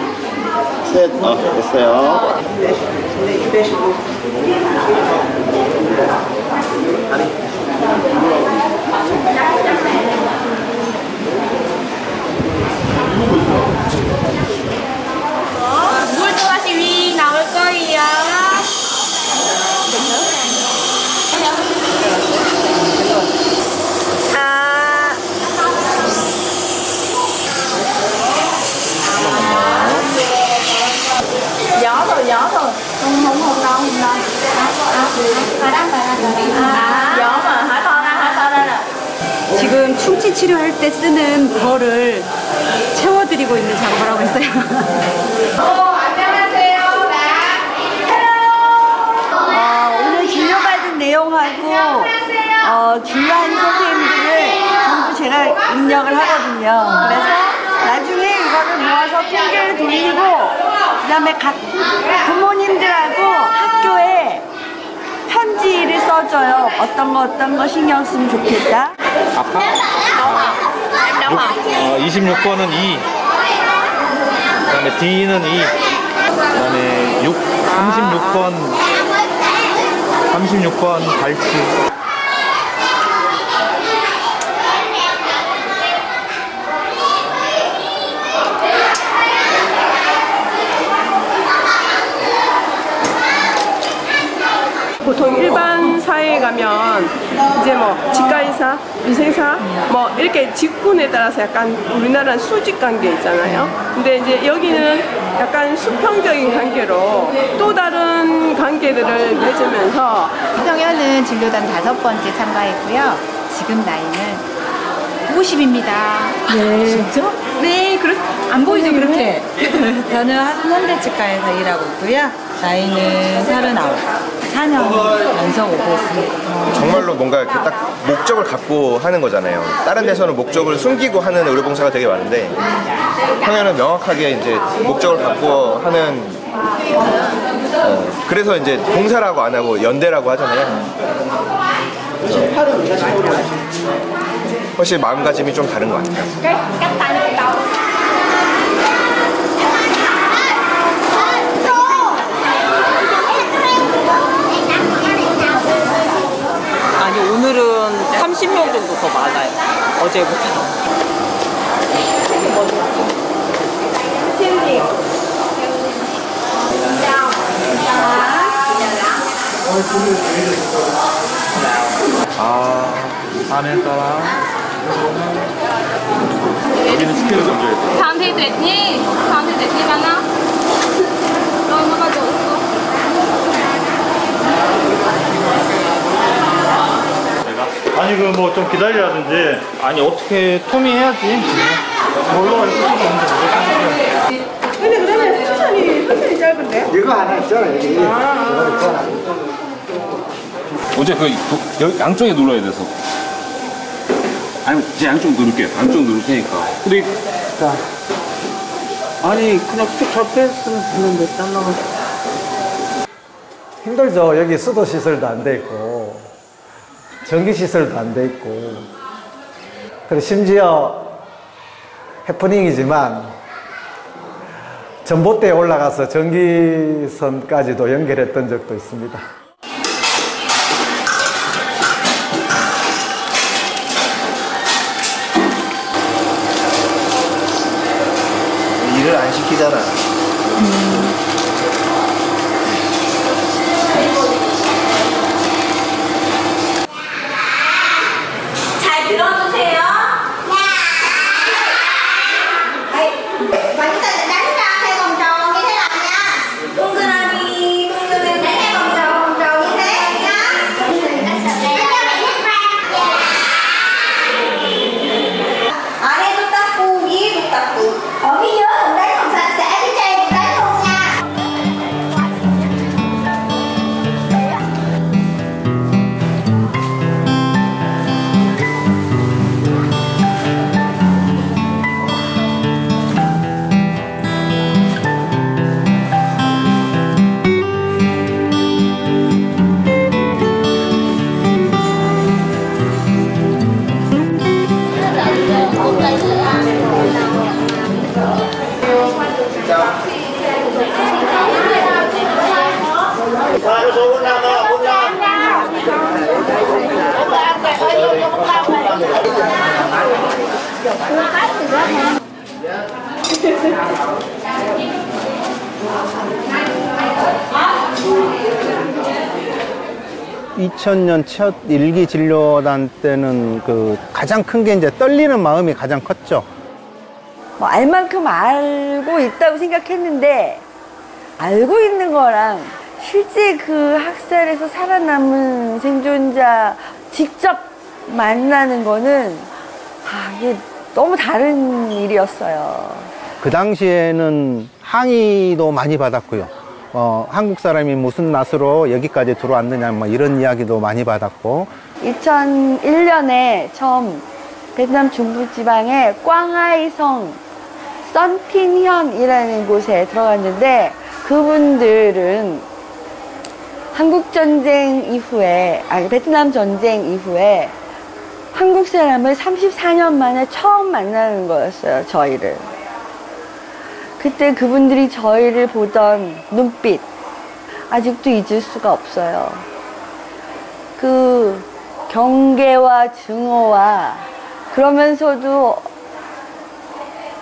셋. 됐어요. Vui tôi TV nào coi 지금 충치 치료할 때 쓰는 벌을 채워드리고 있는 작업을 하고 있어요. 오늘 진료받은 내용하고 진료한 선생님들을 전부 제가 입력을 하거든요. 그래서 나중에 이거를 모아서 통계를 돌리고 그다음에 각 부모님들하고 학교에 편지를 써줘요. 어떤 거 신경 쓰면 좋겠다. 아파? 26번은 2. 그다음에 D는 2. 그다음에 36번 발치. 보통 일반 사회에 가면 이제 뭐 치과의사, 위생사 뭐 이렇게 직군에 따라서 약간 우리나라는 수직 관계 있잖아요. 근데 이제 여기는 약간 수평적인 관계로 또 다른 관계들을 맺으면서 성현은 진료단 5번째 참가했고요. 지금 나이는 50입니다. 네. 진짜? 네, 안 보이죠 그렇게? 저는 한성대치과에서 일하고 있고요. 나이는 39. 4년 연속 오고 있습니다. 정말로 뭔가 이렇게 딱 목적을 갖고 하는 거잖아요. 다른 데서는 목적을 숨기고 하는 의료봉사가 되게 많은데 성현은 명확하게 이제 목적을 갖고 하는 그래서 이제 봉사라고 안 하고 연대라고 하잖아요. 훨씬 마음가짐이 좀 다른 것 같아요. 아니 오늘은 30명 정도 더 많아요. 어제보다. 안에 따라 여기는 스케일 던져야 돼. Tham thi tuyệt nhi bạn nào? Rồi nó bao giờ 아니 그 뭐 좀 기다리라든지 아니 어떻게 토미 해야지 뭘로 할 수가 없는데 근데 그러면 수천이 짧은데? 이거 하나 있잖아 여기 이거 있잖아. 어제 여기 양쪽에 눌러야 돼서 아니 이제 양쪽 누를게요. 양쪽 누를 테니까 우리 자 아니 그냥 쭉 접했으면 되는데 잘라가 힘들죠. 여기 수도 시설도 안 돼 있고 전기 시설도 안 돼 있고 그리고 심지어 해프닝이지만 전봇대에 올라가서 전기선까지도 연결했던 적도 있습니다. 일을 안 시키잖아. 잘 들어주세요. Bánh tự đánh ra theo vòng tròn như thế này nha. 동그라미, 동그라미 theo vòng tròn như thế nhá. 아래도 닦고 위에도 닦고. Ở phía dưới cũng đánh còn sạch sẽ, phía trên cũng đánh luôn nha. (2000년) 첫 일기 진료단 때는 그 가장 큰 게 이제 떨리는 마음이 가장 컸죠. 뭐 알만큼 알고 있다고 생각했는데 알고 있는 거랑 실제 그 학살에서 살아남은 생존자 직접 만나는 거는 이게 너무 다른 일이었어요. 그 당시에는 항의도 많이 받았고요. 한국 사람이 무슨 낯으로 여기까지 들어왔느냐 뭐 이런 이야기도 많이 받았고 2001년에 처음 베트남 중부지방의 꽝하이성 선틴현이라는 곳에 들어갔는데 그분들은 한국전쟁 이후에 베트남 전쟁 이후에 한국 사람을 34년 만에 처음 만나는 거였어요. 저희를. 그때 그분들이 저희를 보던 눈빛 아직도 잊을 수가 없어요. 그 경계와 증오와 그러면서도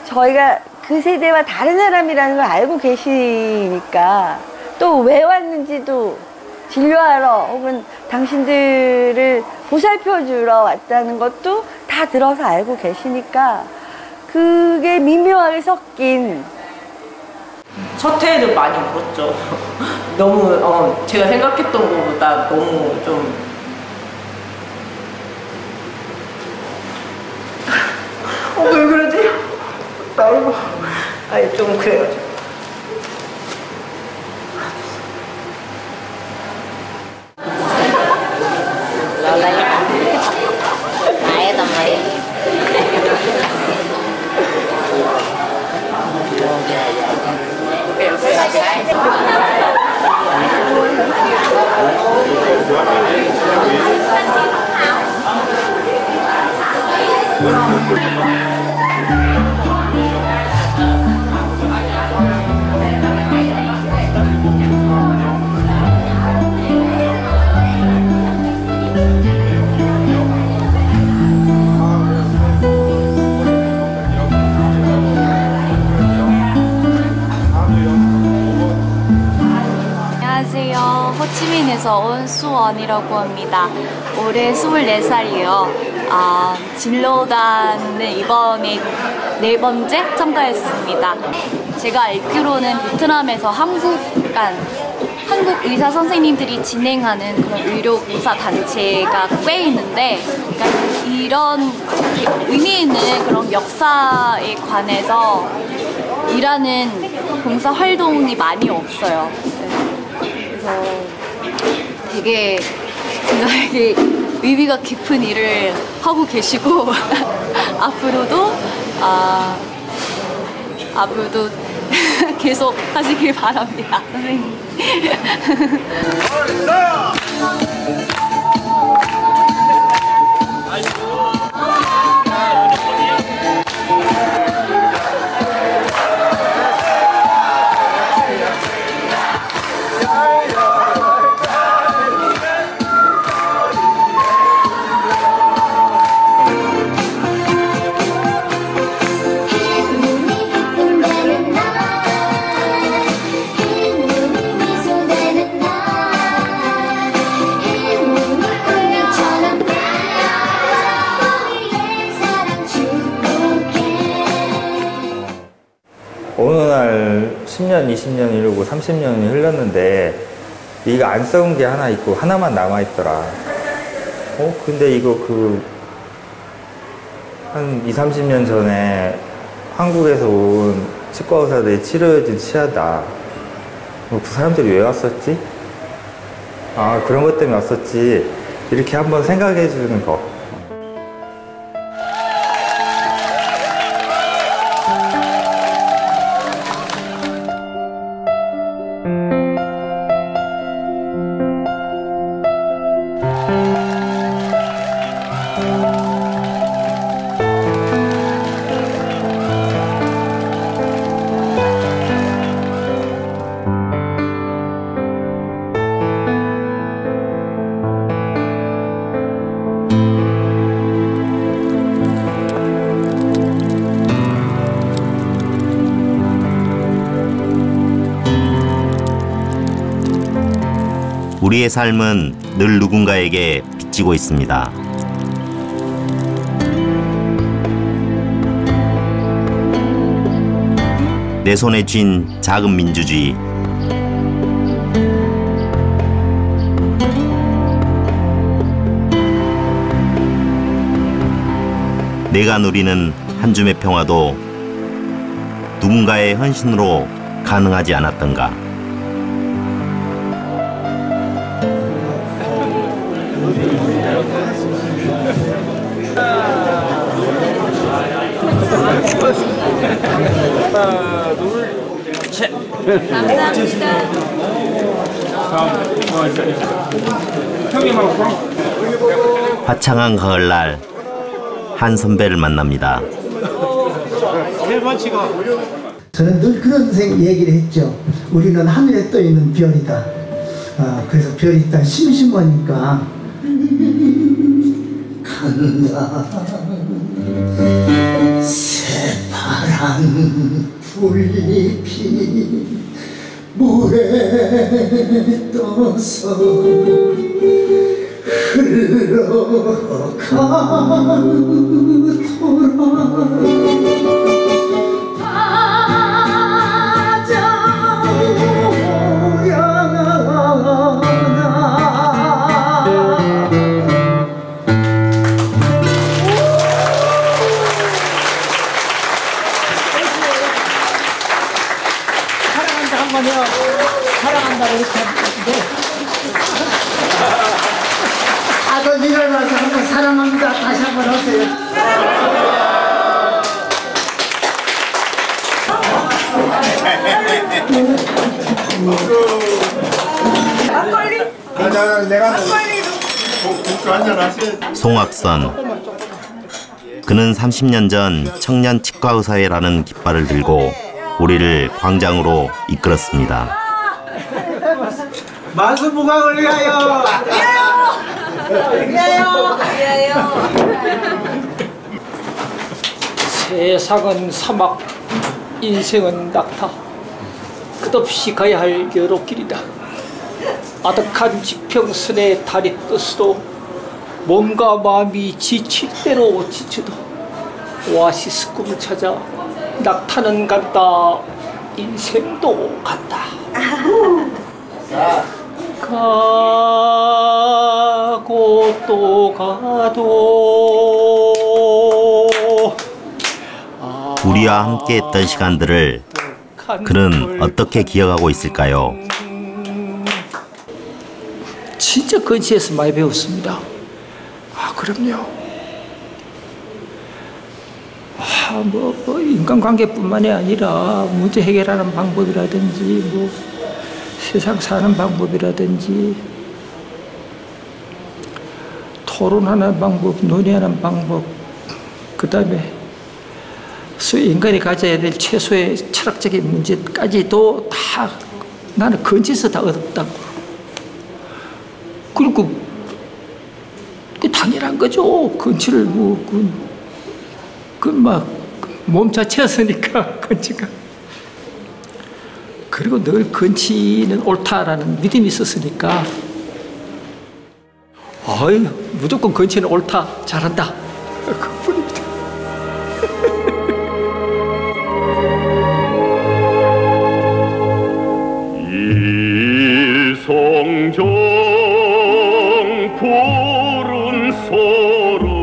저희가 그 세대와 다른 사람이라는 걸 알고 계시니까 또 왜 왔는지도 진료하러 혹은 당신들을 보살펴주러 왔다는 것도 다 들어서 알고 계시니까 그게 미묘하게 섞인 첫 회에는 많이 울었죠. 너무 제가 생각했던 것보다 너무 좀 왜 그러지? 아이고 좀 그래요. 호치민에서 온 수원이라고 합니다. 올해 24살이에요. 진로단을 이번에 4번째 참가했습니다. 제가 알기로는 베트남에서 한국 의사 선생님들이 진행하는 그런 의료 봉사 단체가 꽤 있는데, 그러니까 이런 의미 있는 그런 역사에 관해서 일하는 봉사 활동이 많이 없어요. 그래서 되게 생각에 의미가 깊은 일을 하고 계시고 앞으로도 계속 하시길 바랍니다, 선생님. 어느 날 10년, 20년이 흐르고 30년이 흘렀는데 이거 안 써온 게 하나 있고 하나만 남아있더라. 근데 이거 한 20, 30년 전에 한국에서 온 치과 의사들이 치료해준 치아다. 그 사람들이 왜 왔었지? 그런 것 때문에 왔었지. 이렇게 한번 생각해 주는 거. 우리의 삶은 늘 누군가에게 빚지고 있습니다. 내 손에 쥔 작은 민주주의. 내가 누리는 한 줌의 평화도 누군가의 헌신으로 가능하지 않았던가. 하나, 둘, 셋. 감사합니다. 화창한 가을날 한 선배를 만납니다. 저는 늘 그런 얘기를 했죠. 우리는 하늘에 떠 있는 별이다. 그래서 별이 있다 심심하니까 간다. 새파란 불잎이 물에 떠서 흘러가더라. 사랑한다 한 번요. 사랑한다고 이렇게 하는데 아들 일어나서 한번 사랑합니다. 다시 한번 하세요. 막걸리? 내가 국수 한잔 하세요. 송악선. 그는 30년 전 청년 치과의사회라는 깃발을 들고 우리를 광장으로 이끌었습니다. 만수무강을 위하여! 위하여! 세상은 사막, 인생은 낙타. 끝없이 가야 할 여러 길이다. 아득한 지평선의 달이 떠서도 몸과 마음이 지칠 대로 지쳐도 오아시스 꿈을 찾아 낙타는 간다. 인생도 간다. 가고 또 가도 우리와 함께했던 시간들을 그는 어떻게 기억하고 있을까요? 진짜 근시에서 많이 배웠습니다. 그럼요. 뭐 인간관계뿐만이 아니라 문제 해결하는 방법이라든지 뭐 세상 사는 방법이라든지 토론하는 방법, 논의하는 방법, 그 다음에 인간이 가져야 될 최소의 철학적인 문제까지도 다 나는 근처에서 다 얻었다고. 그리고 그 당연한 거죠. 근처를 막 몸 자체였으니까 근처가. 그리고 늘 근치는 옳다라는 믿음이 있었으니까 무조건 근치는 옳다, 잘한다. 그뿐입니다. 일성정 푸른 소름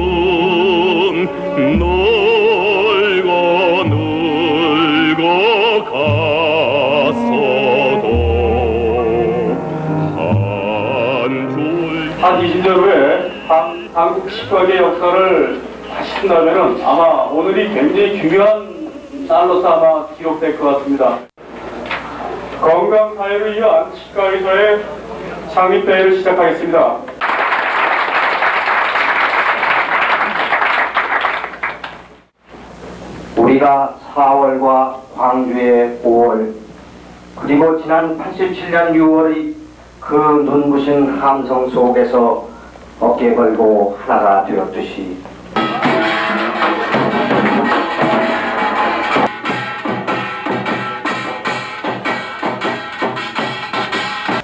한 20년 후에 한국 치과계 역사를 다시 쓴다면 아마 오늘이 굉장히 중요한 날로서 아마 기록될 것 같습니다. 건강사회를 위한 치과의사의 창립대회를 시작하겠습니다. 우리가 4월과 광주의 5월 그리고 지난 87년 6월의 그 눈부신 함성 속에서 어깨 걸고 하나가 되었듯이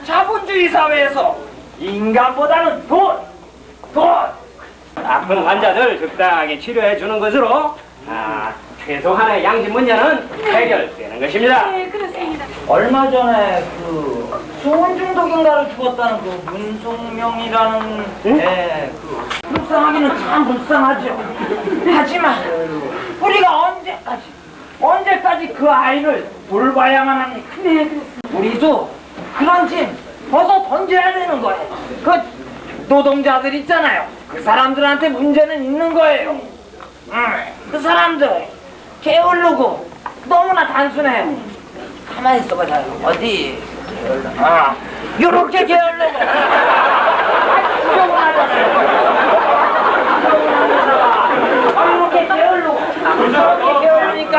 자본주의 사회에서 인간보다는 돈! 아픈 환자들 적당하게 치료해 주는 것으로 최소한의 양심 문제는 해결되는 것입니다. 네, 그렇습니다. 얼마 전에 그 소원 중독인가를 죽었다는 그 문송명이라는 불쌍하기는 참 불쌍하죠. 하지만 우리가 언제까지 그 아이를 돌봐야만 합니까? 우리도 그런 짐 벗어 던져야 되는 거예요. 그 노동자들 있잖아요. 그 사람들한테 문제는 있는 거예요. 그 사람들 게으르고 너무나 단순해요. 가만히 있어봐요. 어디? 요렇게 게으르고 구경을 하잖아요. 이렇게 게으르고 이렇게 게으르니까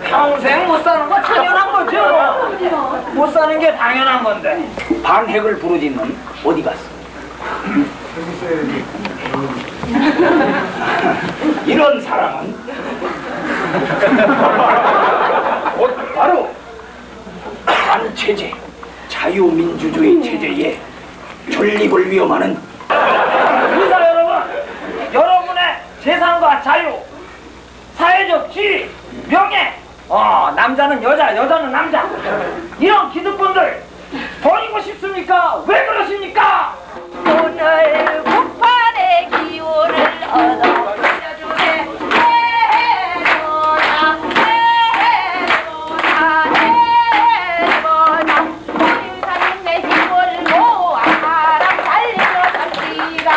평생 못 사는 거 당연한 거죠. 못 사는 게 당연한 건데 반핵을 부르짖는 어디 갔어? 이런 사람은 바로 반체제, 자유민주주의 체제에 존립을 위험하는 의사 여러분, 여러분의 재산과 자유, 사회적 지위, 명예, 남자는 여자, 여자는 남자, 이런 기득권들 버리고 싶습니까? 왜 그러십니까? 오늘 북한의 기운을 얻어 빌려주네. 우리 사람의 힘을 모아 사람 살리러 잡시다.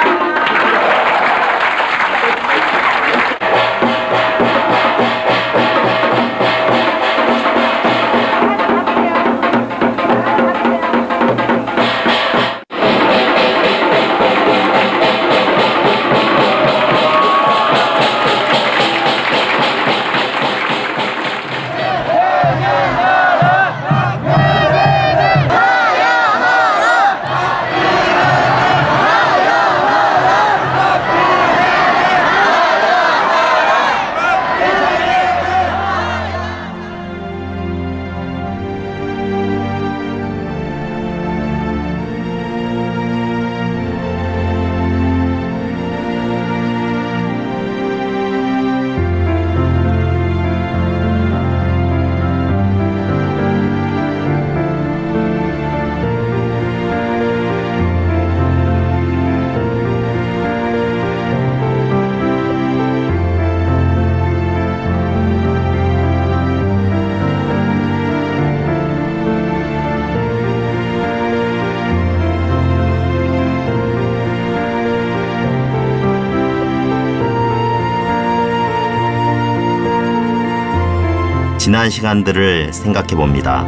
지난 시간들을 생각해 봅니다.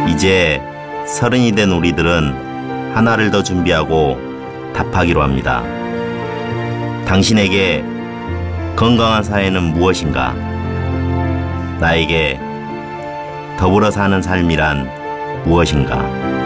이제 30이 된 우리들은 하나를 더 준비하고 답하기로 합니다. 당신에게 건강한 사회는 무엇인가? 나에게 더불어 사는 삶이란 무엇인가?